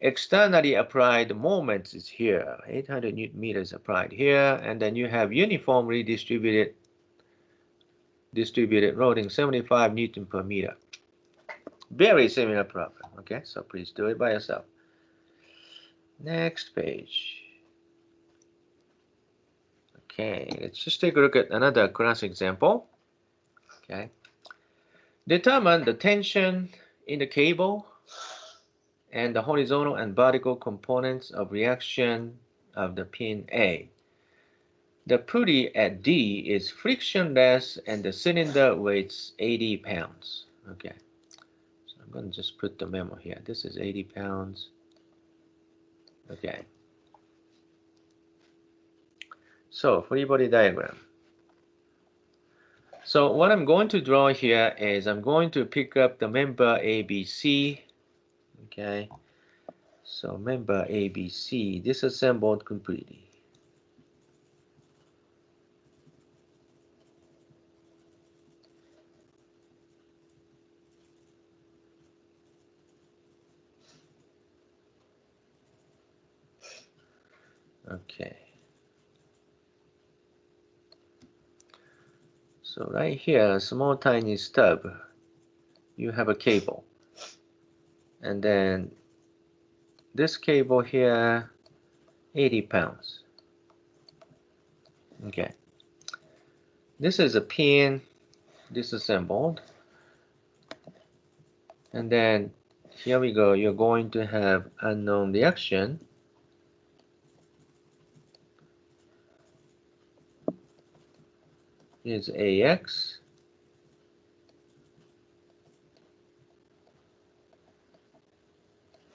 Externally applied moments is here, 800 Newton meters applied here, and then you have uniformly distributed loading 75 Newton per meter. Very similar problem, okay? So please do it by yourself. Next page. Okay, let's just take a look at another class example. Okay. Determine the tension in the cable and the horizontal and vertical components of reaction of the pin A. The pulley at D is frictionless and the cylinder weighs 80 pounds. Okay, so I'm going to just put the memo here. This is 80 pounds. Okay. So, free body diagram. So what I'm going to draw here is I'm going to pick up the member ABC. Okay. So member ABC disassembled completely. Okay. So right here, small tiny stub, you have a cable. And then this cable here, 80 pounds. Okay. This is a pin disassembled. And then here we go, you're going to have unknown reaction. Here's AX.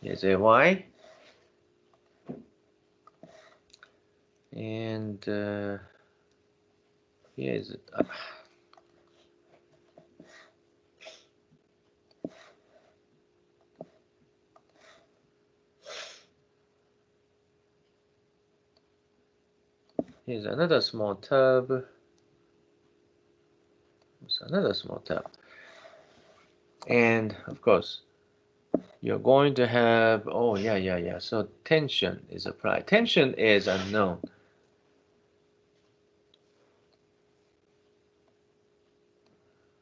Here's AY. And here's here's another small tub. There's another small tub. And of course, you're going to have, oh yeah. So tension is applied. Tension is unknown.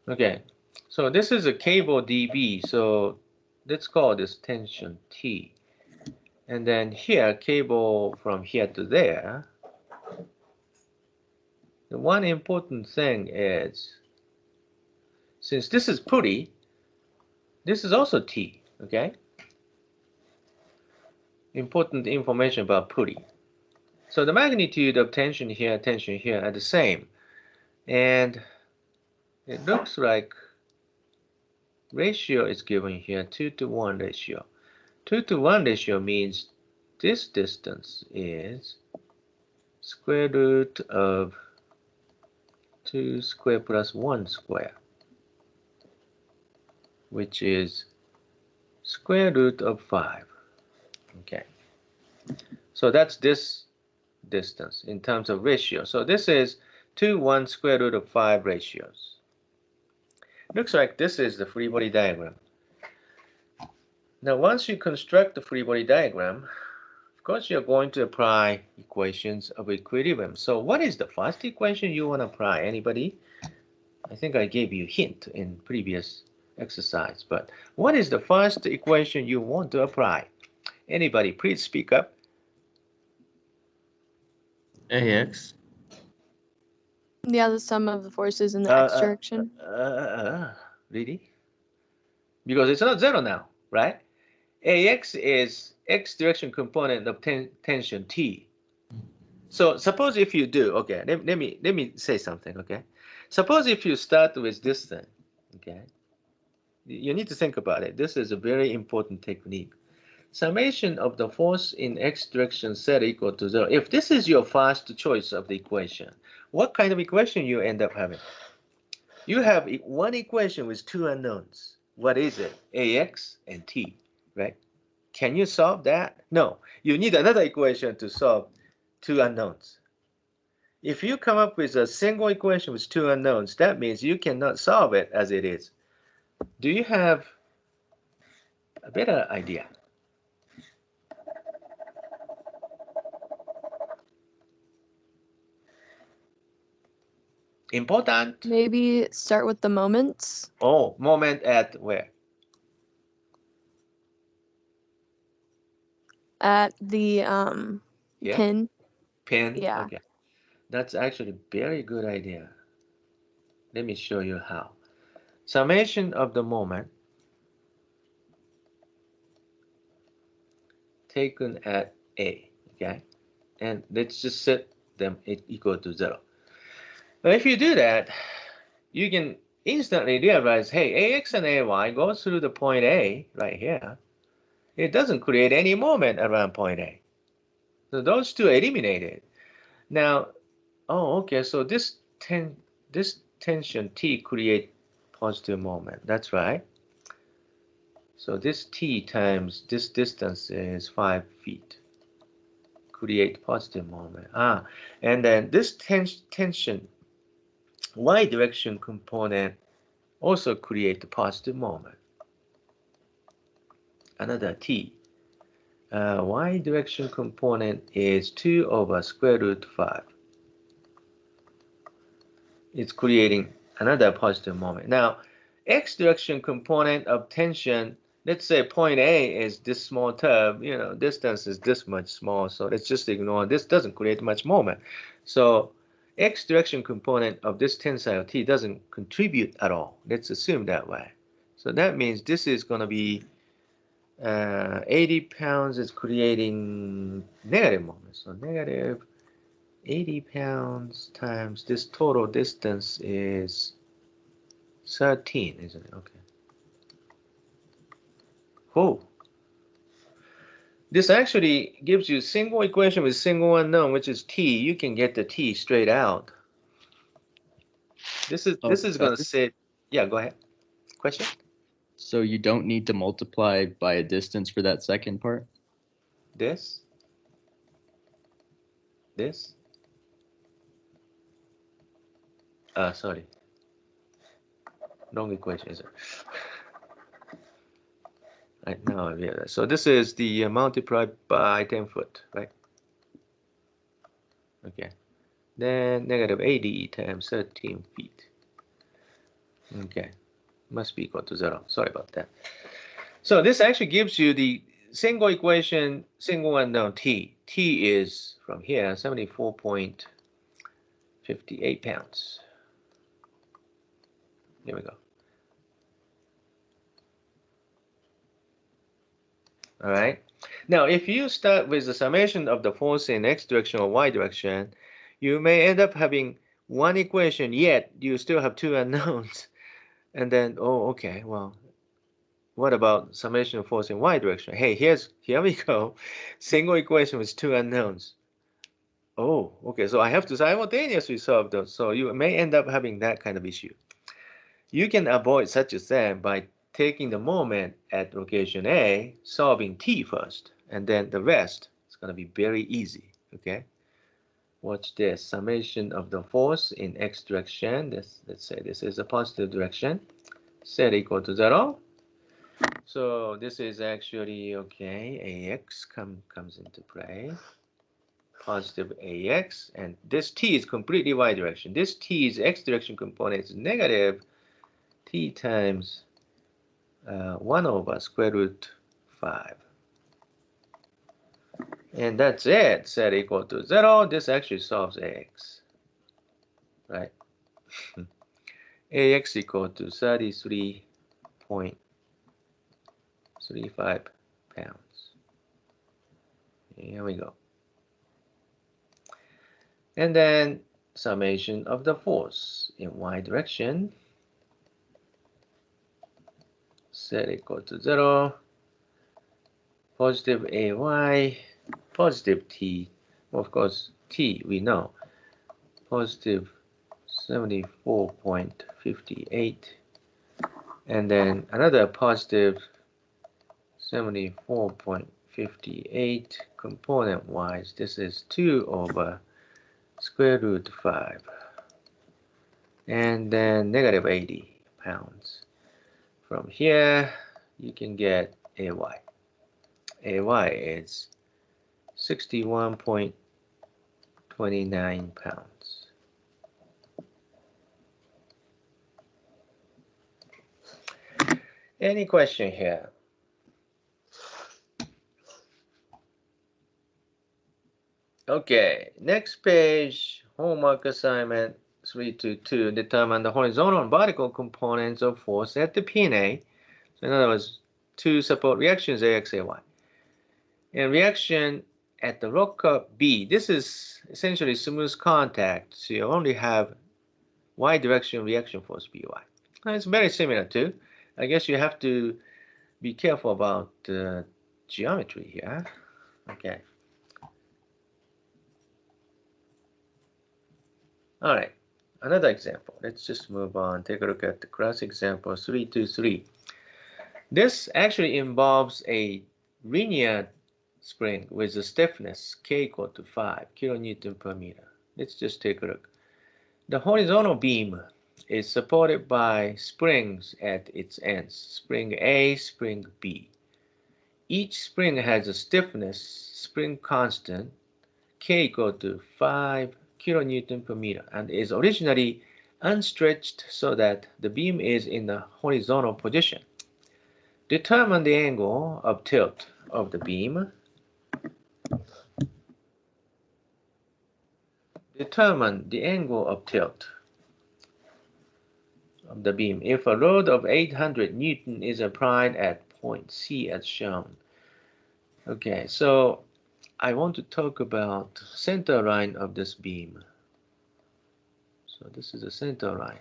Okay, so this is a cable DB. So let's call this tension T. And then here, cable from here to there. The one important thing is, since this is pulley, this is also T, okay? Important information about pulley. So the magnitude of tension here are the same. And it looks like ratio is given here, 2-to-1 ratio. 2-to-1 ratio means this distance is square root of 2 square plus 1 square, which is square root of 5. Okay. So that's this distance in terms of ratio. So this is 2-1 square root of 5 ratios. Looks like this is the free body diagram. Now once you construct the free body diagram, of course you're going to apply equations of equilibrium. So what is the first equation you want to apply? Anybody? I think I gave you a hint in previous exercise, but what is the first equation you want to apply? Anybody, please speak up. AX. Yeah, the sum of the forces in the x direction. Really? Because it's not zero now, right? AX is x direction component of tension T. So suppose if you do, okay, let me say something, okay? Suppose if you start with this thing, okay? You need to think about it. This is a very important technique. Summation of the force in x direction set equal to 0. If this is your first choice of the equation, what kind of equation you end up having? You have one equation with two unknowns. What is it? AX and T, right? Can you solve that? No. You need another equation to solve two unknowns. If you come up with a single equation with two unknowns, that means you cannot solve it as it is. Do you have a better idea? Important? Maybe start with the moments. Oh, moment at where? At the Yeah. pin. Pin? Yeah. Okay. That's actually a very good idea. Let me show you how. Summation of the moment taken at A, okay? And let's just set them equal to 0. But if you do that, you can instantly realize, hey, AX and AY goes through the point A right here. It doesn't create any moment around point A. So those two are eliminated. Now, oh, okay, so this tension T create positive moment. That's right. So this T times this distance is 5 feet. Create positive moment. And then this tension y direction component also create the positive moment. Another T. Y direction component is 2 over square root 5. It's creating another positive moment. Now, x direction component of tension, let's say point A is this small term, distance is this much small, so let's just ignore this. Doesn't create much moment. So x direction component of this tensile T doesn't contribute at all. Let's assume that way. So that means this is going to be 80 pounds is creating negative moment. So negative 80 pounds times this total distance is 13, isn't it? Okay. Oh. This actually gives you single equation with single unknown, which is T. You can get the T straight out. This is going to say, yeah, go ahead. Question? So you don't need to multiply by a distance for that second part? This? Sorry. Wrong equation, is it? Right now, yeah. So this is the multiplied by 10 foot, right? Okay. Then negative 80 times 13 feet. Okay. Must be equal to 0. Sorry about that. So this actually gives you the single equation, single unknown t. T is from here 74.58 pounds. Here we go. All right. Now, if you start with the summation of the force in x direction or y direction, you may end up having one equation, yet you still have two unknowns. And then, oh, okay, well, what about summation of force in y direction? Hey, here we go. Single equation with two unknowns. Oh, okay, so I have to simultaneously solve those. So you may end up having that kind of issue. You can avoid such a thing by taking the moment at location A, solving t first, and then the rest is going to be very easy, okay? Watch this. Summation of the force in x direction. Let's say this is a positive direction. Set equal to 0. So this is actually, okay, AX comes into play. Positive AX. And this T is completely Y direction. This T's X direction component is negative T times 1 over square root 5. And that's it. Set equal to 0. This actually solves AX. Right? AX equal to 33.35 pounds. Here we go. And then summation of the force in y direction. Set equal to 0. Positive AY, positive T. Of course, T we know. Positive 74.58. And then another positive 74.58 component-wise. This is 2 over square root 5. And then negative 80 pounds. From here, you can get AY. AY is 61.29 pounds. Any question here? Okay, next page, homework assignment 322. Determine the horizontal and vertical components of force at the P and A. So in other words, two support reactions, AX, AY. And reaction at the rock cut B, this is essentially smooth contact, so you only have Y direction reaction force BY. Now, it's very similar to, I guess you have to be careful about geometry here. Okay. All right, another example. Let's just move on. Take a look at the class example 323. This actually involves a linear spring with a stiffness K equal to 5 kilonewton per meter. Let's just take a look. The horizontal beam is supported by springs at its ends, spring A, spring B. Each spring has a stiffness spring constant K equal to 5 kilonewton per meter and is originally unstretched so that the beam is in the horizontal position. Determine the angle of tilt of the beam. Determine the angle of tilt of the beam if a load of 800 Newton is applied at point C as shown. Okay, so I want to talk about center line of this beam. So this is the center line.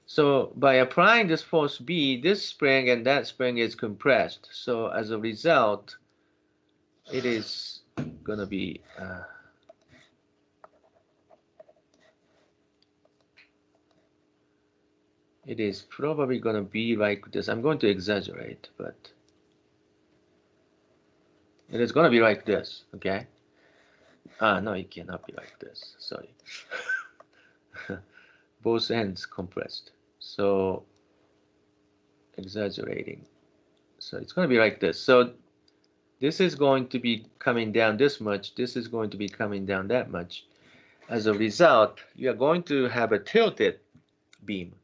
So by applying this force B, this spring and that spring is compressed. So as a result, it is going to be it is probably going to be like this. I'm going to exaggerate, but it is going to be like this, okay? No, it cannot be like this. Sorry. Both ends compressed. So exaggerating. So it's going to be like this. So this is going to be coming down this much. This is going to be coming down that much. As a result, you are going to have a tilted beam.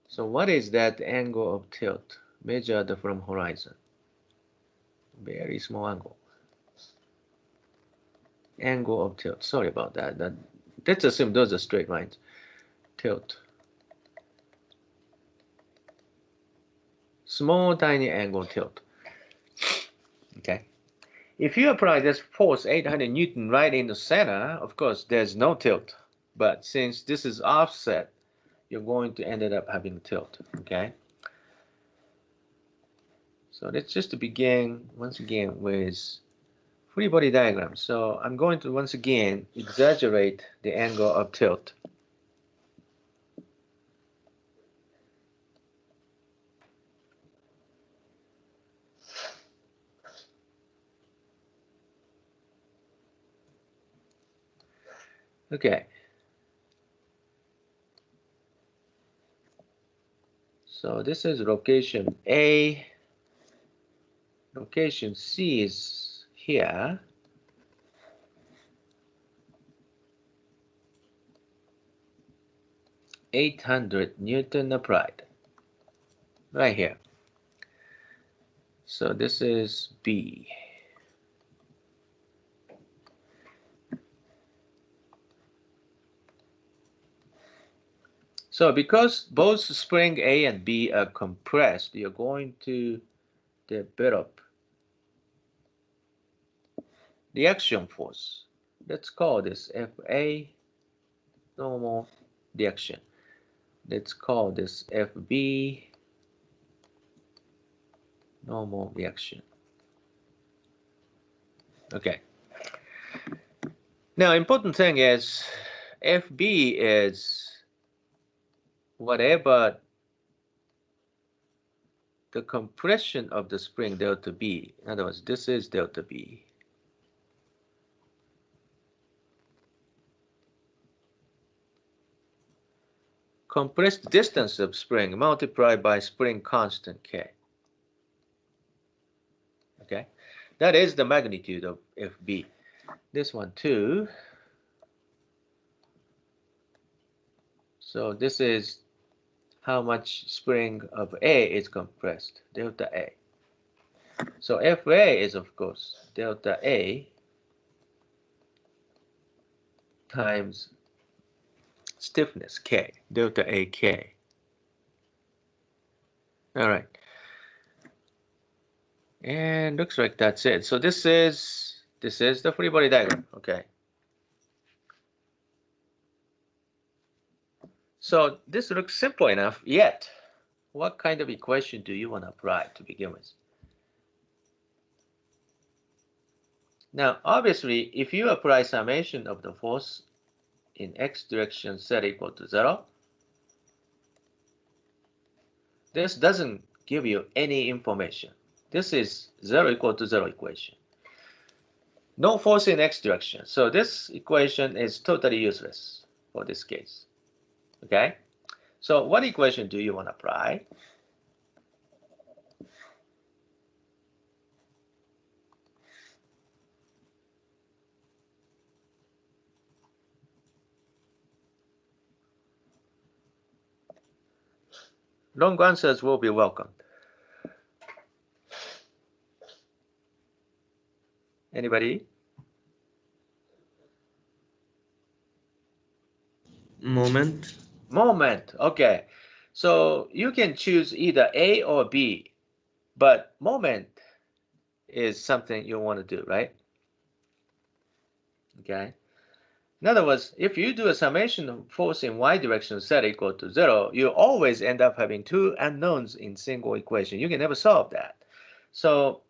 So what is that angle of tilt measured from horizon? Very small angle. Angle of tilt. Sorry about that. Let's assume those are straight lines. Tilt. Small tiny angle tilt. Okay. If you apply this force 800 Newton right in the center, of course there's no tilt. But since this is offset, you're going to end up having tilt. Okay. So let's just begin once again with free body diagram. So I'm going to once again exaggerate the angle of tilt. Okay. So this is location A. Location C is here. $800 applied. Right here. So this is B. So because both spring A and B are compressed, you're going to develop the action force. Let's call this FA, normal reaction. Let's call this FB, normal reaction. Okay. Now, important thing is FB is whatever the compression of the spring delta B. In other words, this is delta B. Compressed distance of spring multiplied by spring constant K. Okay, that is the magnitude of FB. This one too. So this is how much spring of A is compressed, delta A. So FA is of course delta A times stiffness K, delta AK. All right. And looks like that's it. So this is the free body diagram. Okay. So this looks simple enough, yet what kind of equation do you want to apply to begin with? Now, obviously, if you apply summation of the force in x direction z equal to 0, this doesn't give you any information. This is 0 equal to 0 equation. No force in x direction. So this equation is totally useless for this case. Okay? So what equation do you want to apply? Long answers will be welcomed. Anybody? Moment. Moment. Okay. So you can choose either A or B, but moment is something you want to do, right? Okay. In other words, if you do a summation of force in y direction z equal to 0, you always end up having two unknowns in single equation. You can never solve that. So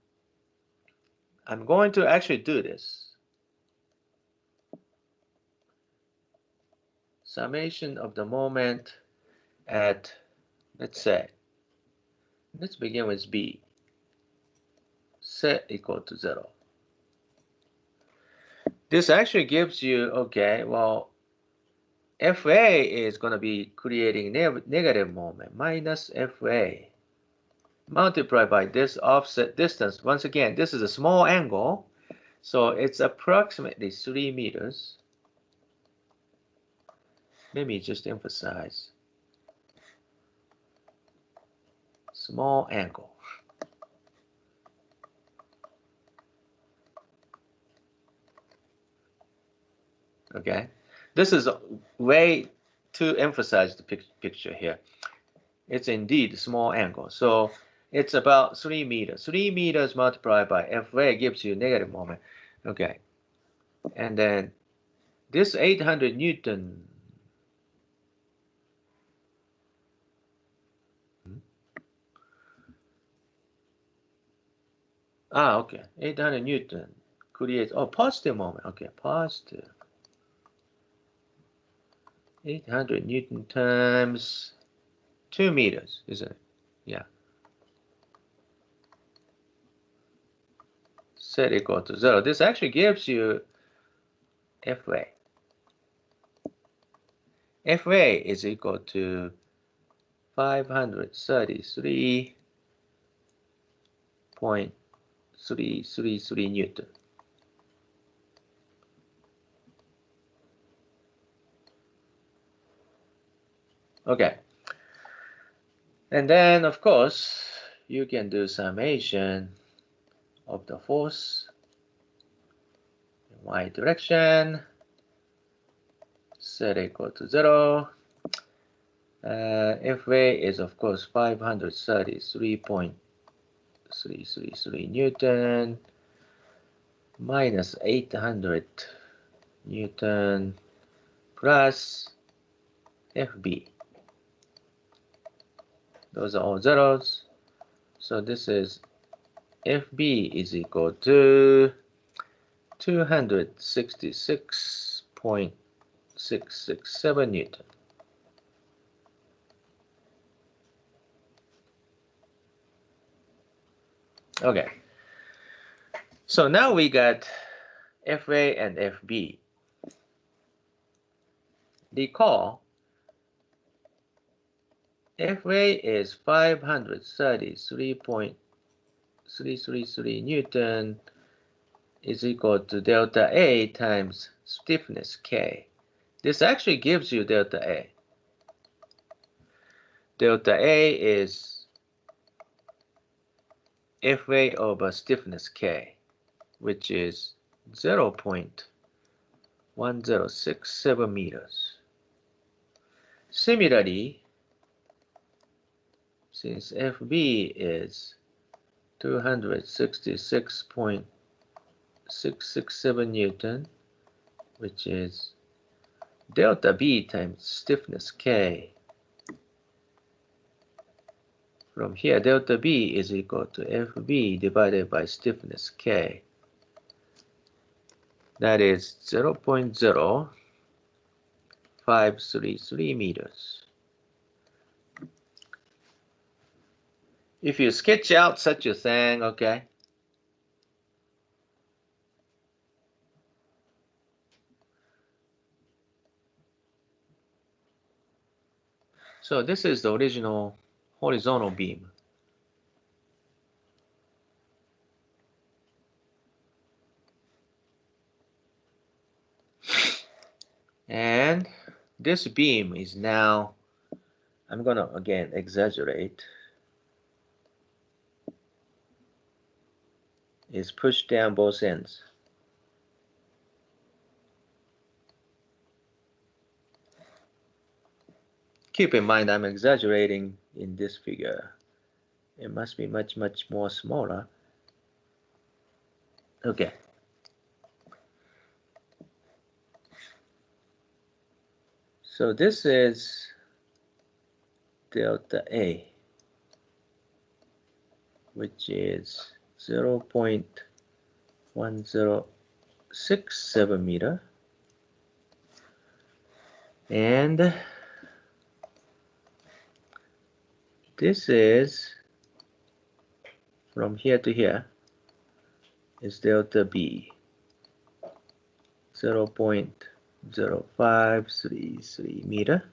I'm going to actually do this. Summation of the moment at, let's begin with B. Z equal to 0. This actually gives you, okay, well, FA is going to be creating negative moment, minus FA, multiplied by this offset distance. Once again, this is a small angle, so it's approximately 3 meters. Let me just emphasize. Small angle. Okay, this is way to emphasize the picture here. It's indeed a small angle. So it's about 3 meters. 3 meters multiplied by Fa gives you negative moment. Okay, and then this 800 Newton. Okay, 800 Newton creates, positive moment. Okay, positive. 800 Newton times 2 meters, isn't it? Yeah. Set equal to 0. This actually gives you Fa. Fa is equal to 533.333 Newton. Okay. And then, of course, you can do summation of the force in y direction. Set equal to 0. Fa is, of course, 533.333 Newton minus 800 Newton plus Fb. Those are all zeros. So this is Fb is equal to 266.667 Newton. Okay. So now we got Fa and Fb. Recall, Fa is 533.333 Newton is equal to delta A times stiffness K. This actually gives you delta A. Delta A is Fa over stiffness K, which is 0.1067 meters. Similarly, since Fb is 266.667 Newton, which is delta B times stiffness K. From here, delta B is equal to Fb divided by stiffness K. That is 0.0533 meters. If you sketch out such a thing, okay, so this is the original horizontal beam. And this beam is now, I'm going to again exaggerate, is pushed down both ends. Keep in mind I'm exaggerating in this figure. It must be much, much more smaller. Okay. So this is delta A, which is 0.1067 meter. And this is, from here to here, is delta B, 0.0533 meter.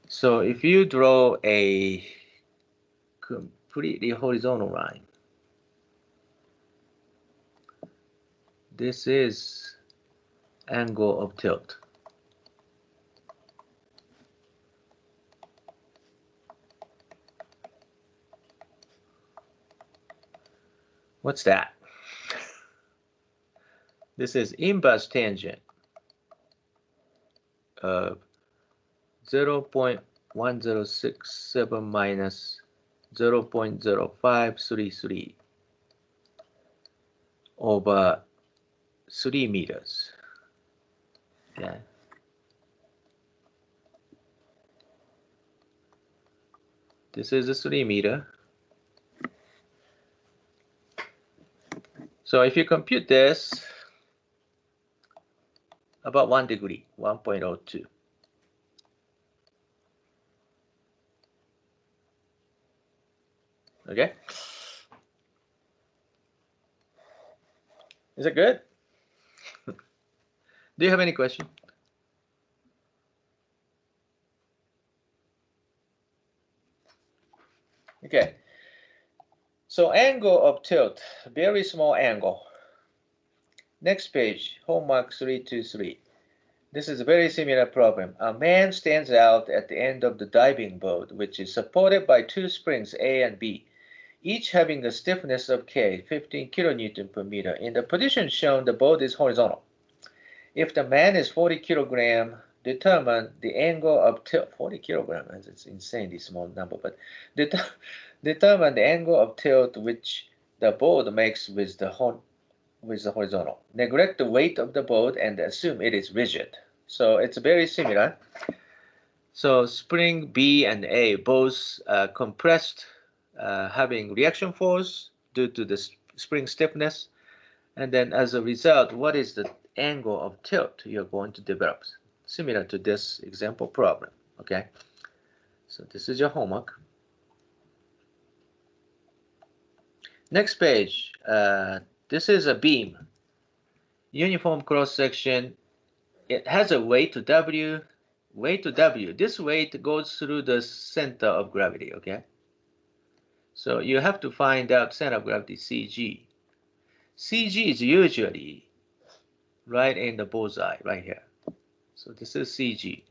So if you draw a completely horizontal line, this is angle of tilt. What's that? This is inverse tangent of 0.1067 minus 0.0533 over 3 meters. Okay. This is a 3 meter. So if you compute this, about 1 degree, 1.02. Okay. Is it good? Do you have any question? Okay. So angle of tilt, very small angle. Next page, homework 323. This is a very similar problem. A man stands out at the end of the diving boat, which is supported by 2 springs A and B, each having a stiffness of K, 15 kilonewton per meter. In the position shown, the boat is horizontal. If the man is 40 kilogram, determine the angle of tilt. 40 kilograms, it's insanely small number, but determine the angle of tilt which the boat makes with the horizontal. Neglect the weight of the boat and assume it is rigid. So it's very similar. So spring B and A both compressed, having reaction force due to the spring stiffness. And then as a result, what is the angle of tilt you're going to develop? Similar to this example problem. Okay. So this is your homework. Next page. This is a beam. Uniform cross section. It has a weight to W. Weight to W. This weight goes through the center of gravity. Okay. So you have to find out center of gravity CG. CG is usually right in the bullseye right here. So this is CG.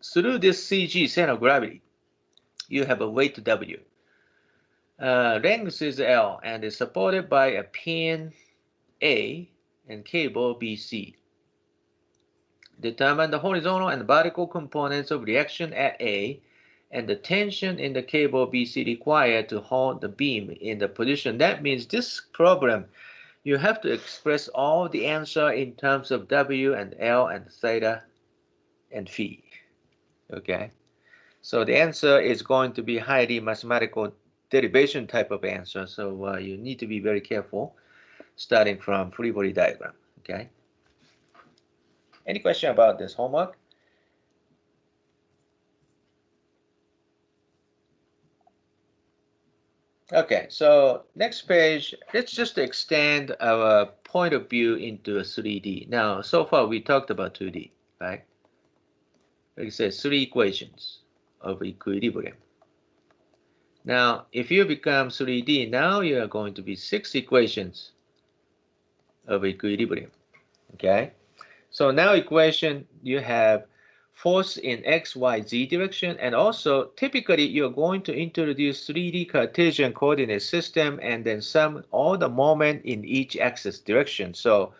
Through this CG center of gravity, you have a weight W. Length is L and is supported by a pin A and cable BC. Determine the horizontal and vertical components of reaction at A and the tension in the cable BC required to hold the beam in the position. That means this problem, you have to express all the answer in terms of W and L and theta and phi. Okay. So the answer is going to be highly mathematical derivation type of answer. So you need to be very careful starting from free body diagram. Okay. Any question about this homework? Okay, so next page, let's just extend our point of view into a 3D. Now, so far we talked about 2D, right? Like I said, 3 equations of equilibrium. Now, if you become 3D, now you are going to be 6 equations of equilibrium. Okay, so now equation, you have force in x, y, z direction, and also typically you're going to introduce 3D Cartesian coordinate system and then sum all the moment in each axis direction. So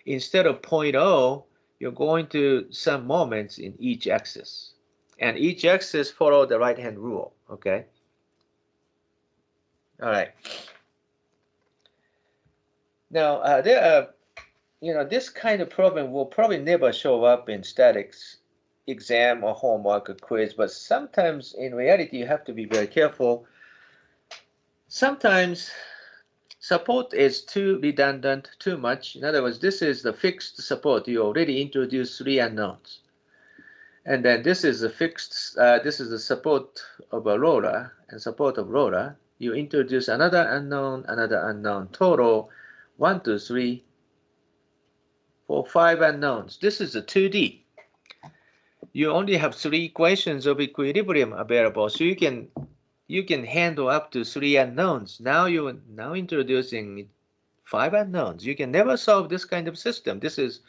instead of 0, you're going to sum moments in each axis, and each axis follow the right hand rule. Okay. All right. Now there are, this kind of problem will probably never show up in statics exam or homework or quiz, but sometimes in reality you have to be very careful. Sometimes support is too redundant, too much. In other words, this is the fixed support. You already introduced 3 unknowns. And then this is the fixed, this is the support of a roller and support of roller. You introduce another unknown, total 1, 2, 3, 4, 5 unknowns. This is a 2D. You only have 3 equations of equilibrium available, so you can handle up to 3 unknowns. Now you're introducing 5 unknowns. You can never solve this kind of system. This is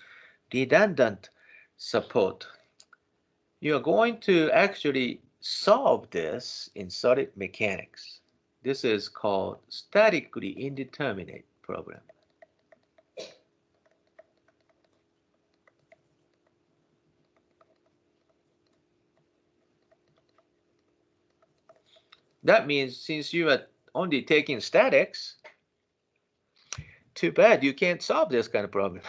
redundant support. You are going to actually solve this in solid mechanics. This is called statically indeterminate problem. That means since you are only taking statics, too bad you can't solve this kind of problem.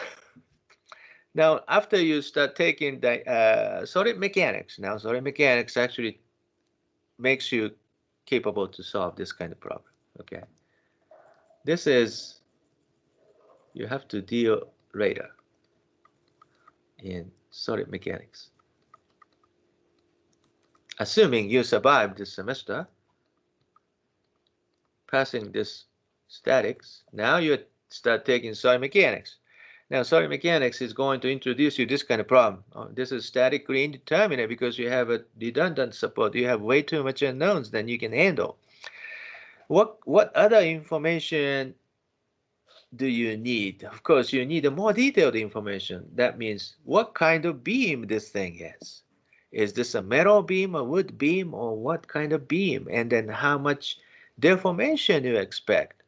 Now, after you start taking the solid mechanics, now solid mechanics actually makes you capable to solve this kind of problem. Okay, this is you have to deal later in solid mechanics. Assuming you survive this semester, passing this statics, now you start taking solid mechanics. Now, solid mechanics is going to introduce you this kind of problem. This is statically indeterminate because you have a redundant support. You have way too much unknowns than you can handle. What other information do you need? Of course, you need a more detailed information. That means what kind of beam this thing is. Is this a metal beam, a wood beam, or what kind of beam? And then how much deformation you expect.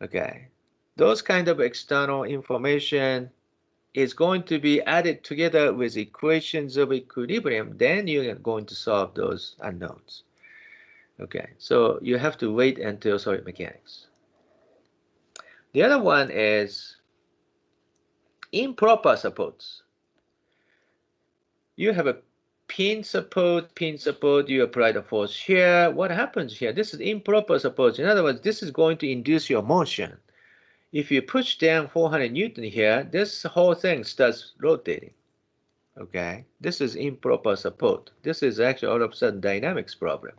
Okay, those kind of external information is going to be added together with equations of equilibrium. Then you're going to solve those unknowns. Okay, so you have to wait until solid mechanics. The other one is improper supports. You have a pin support, you apply the force here. What happens here? This is improper support. In other words, this is going to induce your motion. If you push down 400 Newton here, this whole thing starts rotating. Okay, this is improper support. This is actually all of a sudden dynamics problem.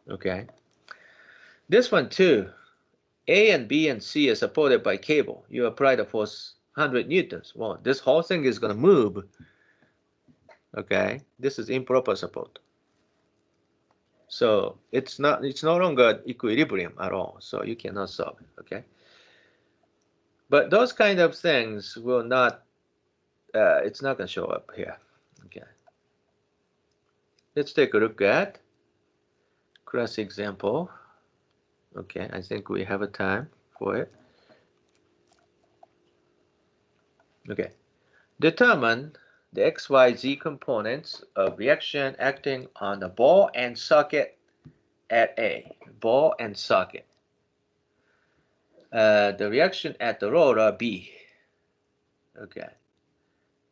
Okay, this one too. A and B and C are supported by cable. You apply the force 100 newtons. Well, this whole thing is going to move. Okay, this is improper support. So it's no longer equilibrium at all. So you cannot solve it. Okay, but those kind of things will not. It's not going to show up here. Okay, let's take a look at class example. Okay, I think we have a time for it. Okay, determine the XYZ components of reaction acting on the ball and socket at A. Ball and socket. The reaction at the rotor B. Okay,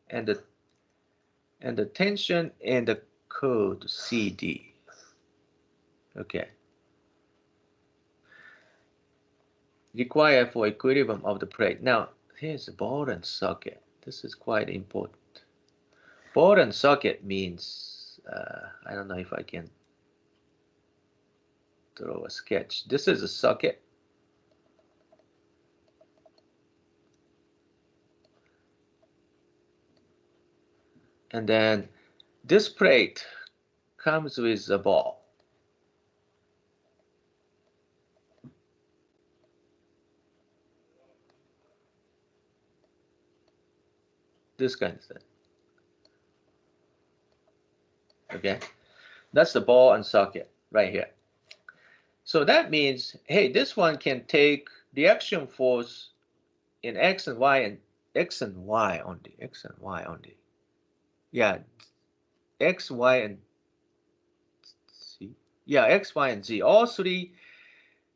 and the tension in the code CD. Okay. Required for equilibrium of the plate. Now, here's the ball and socket. This is quite important. Ball and socket means, I don't know if I can draw a sketch. This is a socket. And then this plate comes with a ball. This kind of thing. Okay, that's the ball and socket right here. So that means, hey, this one can take reaction force in X and Y only. X and Y only. Yeah, X, Y, and Z. Yeah, X, Y, and Z. All three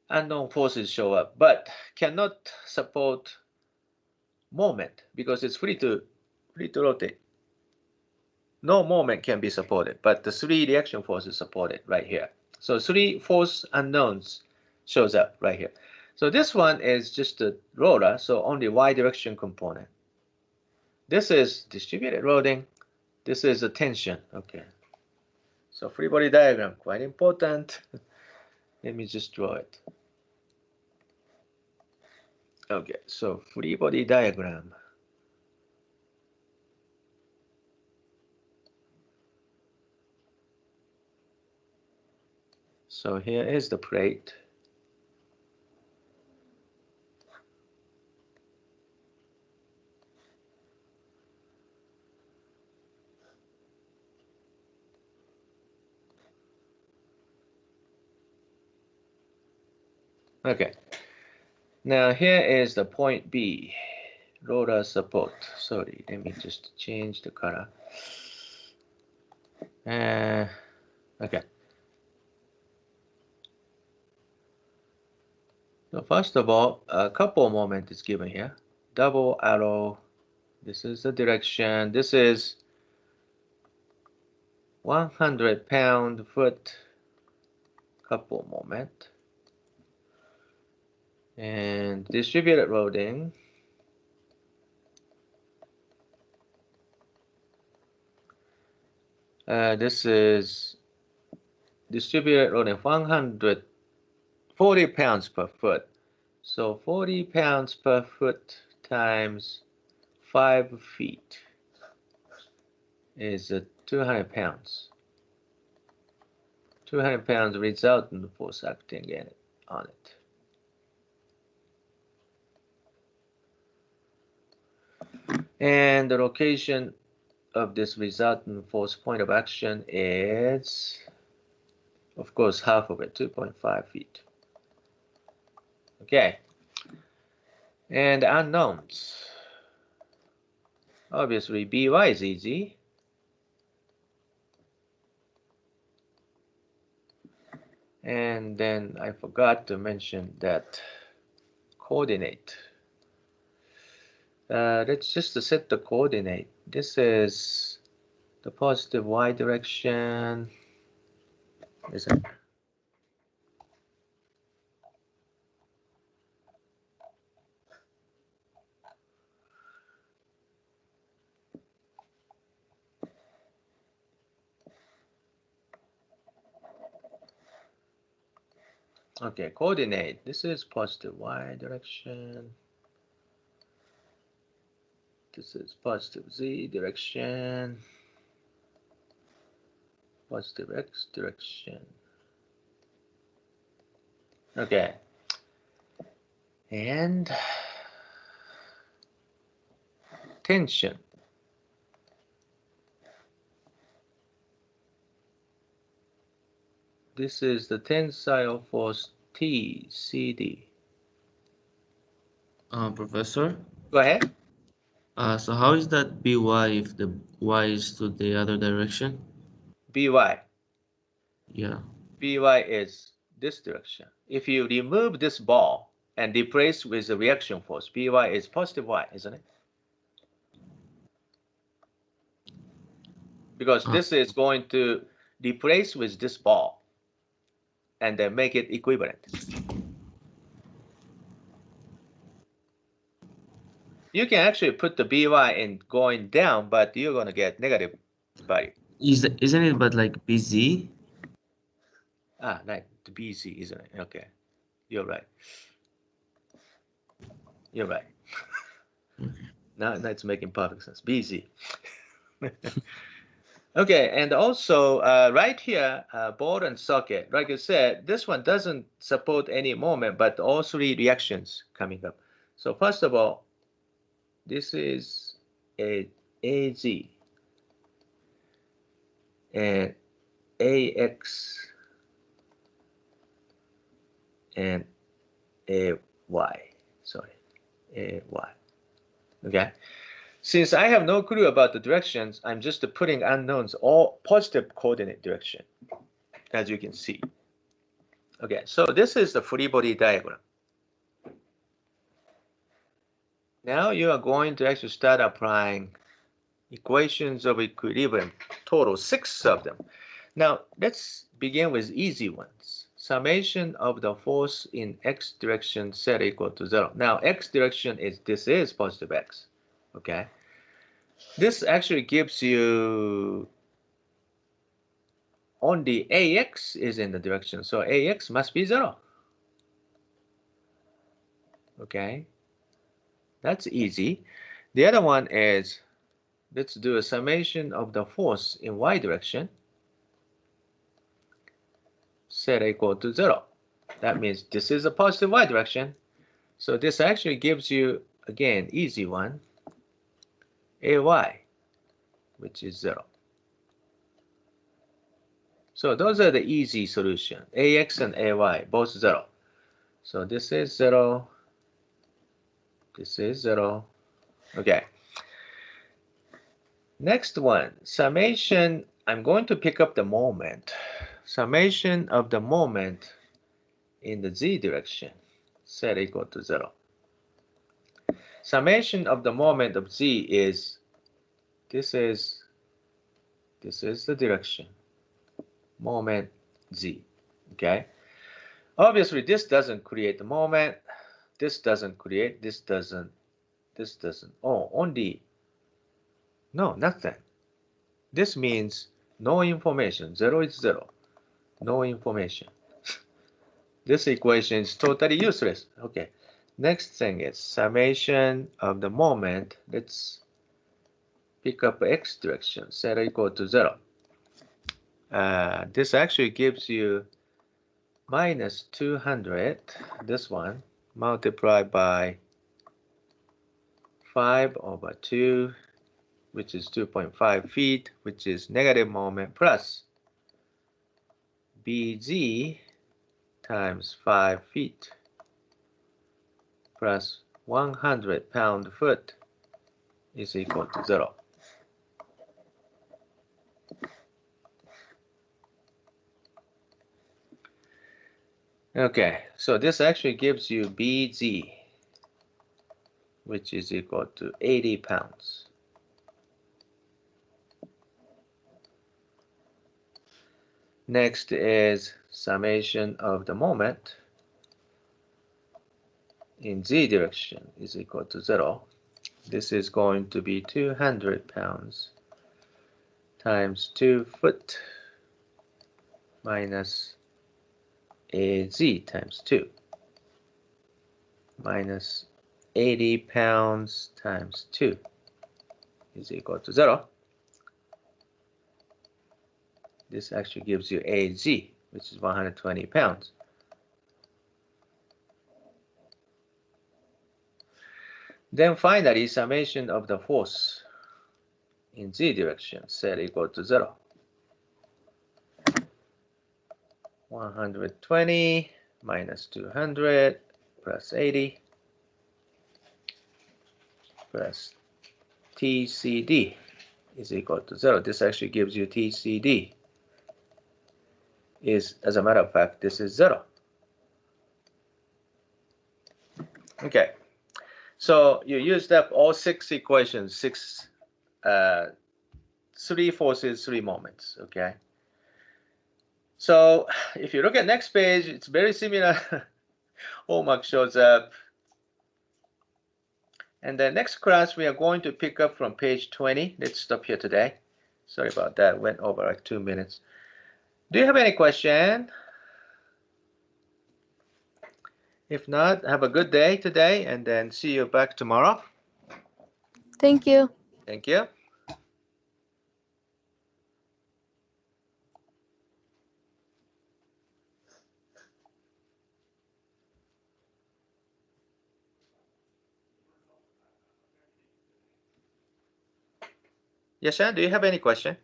unknown forces show up, but cannot support moment because it's free to rotate. No moment can be supported, but the three reaction forces supported right here. So three force unknowns shows up right here. So this one is just a rotor, so only Y direction component. This is distributed loading. This is a tension. Okay. So free body diagram, quite important. Let me just draw it. Okay, so free body diagram. So here is the plate. Okay. Now here is the point B, rotor support. Sorry, let me just change the color. Okay. So first of all, a couple moment is given here. Double arrow. This is the direction. This is 100 pound-foot couple moment. And distributed loading. This is distributed loading 140 pounds per foot. So 40 pounds per foot times 5 feet is 200 pounds. 200 pounds resultant force acting on it. And the location of this resultant force point of action is, of course, half of it, 2.5 feet. Okay. And unknowns. Obviously, By is easy. And then I forgot to mention that coordinate. Let's just set the coordinate. This is the positive y direction. Is it? Okay, coordinate. This is positive y direction. This is positive z direction. Positive x direction. Okay. And tension. This is the tensile force TCD. Professor? Go ahead. So how is that By if the y is to the other direction? By. Yeah. By is this direction. If you remove this ball and replace with the reaction force, By is positive y, isn't it? Because this is going to replace with this ball and then make it equivalent. You can actually put the By in going down, but you're going to get negative value. Isn't it but like BZ? Like the BC, isn't it? Okay. You're right. You're right. Now it's making perfect sense. BC. Okay, and also right here, ball and socket. Like I said, this one doesn't support any moment, but all three reactions coming up. So first of all, this is a AZ and AX and AY. Sorry, AY. Okay. Since I have no clue about the directions, I'm just putting unknowns, all positive coordinate direction, as you can see. Okay, so this is the free body diagram. Now you are going to actually start applying equations of equilibrium, total 6 of them. Now let's begin with easy ones. Summation of the force in x direction set equal to 0. Now x direction is, this is positive x, okay? This actually gives you only AX is in the direction, so AX must be 0. Okay, that's easy. The other one is, let's do a summation of the force in y direction set equal to 0. That means this is a positive y direction. So this actually gives you, again, easy one, AY, which is 0. So those are the easy solution, AX and AY, both 0. So this is 0. This is 0. Okay. Next one, summation. I'm going to pick up the moment. Summation of the moment in the z direction, set equal to 0. Summation of the moment of z is, this is the direction, moment z. Okay. Obviously, this doesn't create the moment. This doesn't create. This doesn't. This doesn't. Oh, only. No, nothing. This means no information. 0 is 0. No information. This equation is totally useless. Okay. Next thing is summation of the moment. Let's pick up x direction. Set equal to 0. This actually gives you minus 200. This one multiplied by 5 over 2, which is 2.5 feet, which is negative moment, plus bz times 5 feet plus 100 pound-foot is equal to 0. Okay, so this actually gives you bz, which is equal to 80 pounds. Next is summation of the moment in z direction is equal to 0. This is going to be 200 pounds times 2 foot minus az times 2 minus 80 pounds times 2 is equal to 0. This actually gives you az, which is 120 pounds. Then finally, summation of the force in z direction set equal to 0. 120 minus 200 plus 80 plus TCD is equal to 0. This actually gives you TCD is, as a matter of fact, this is 0. Okay, so you used up all 6 equations, 3 forces, 3 moments, okay? So if you look at next page, it's very similar. Homework shows up. And the next class, we are going to pick up from page 20. Let's stop here today. Sorry about that. Went over like 2 minutes. Do you have any question? If not, have a good day today, and then see you back tomorrow. Thank you. Thank you. Yes, Shan, do you have any question?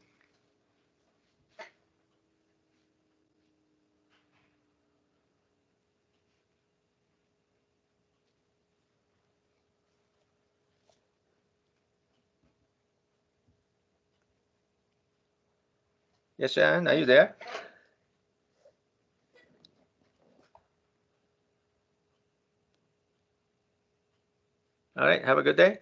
Yes, Shan, are you there? All right, have a good day.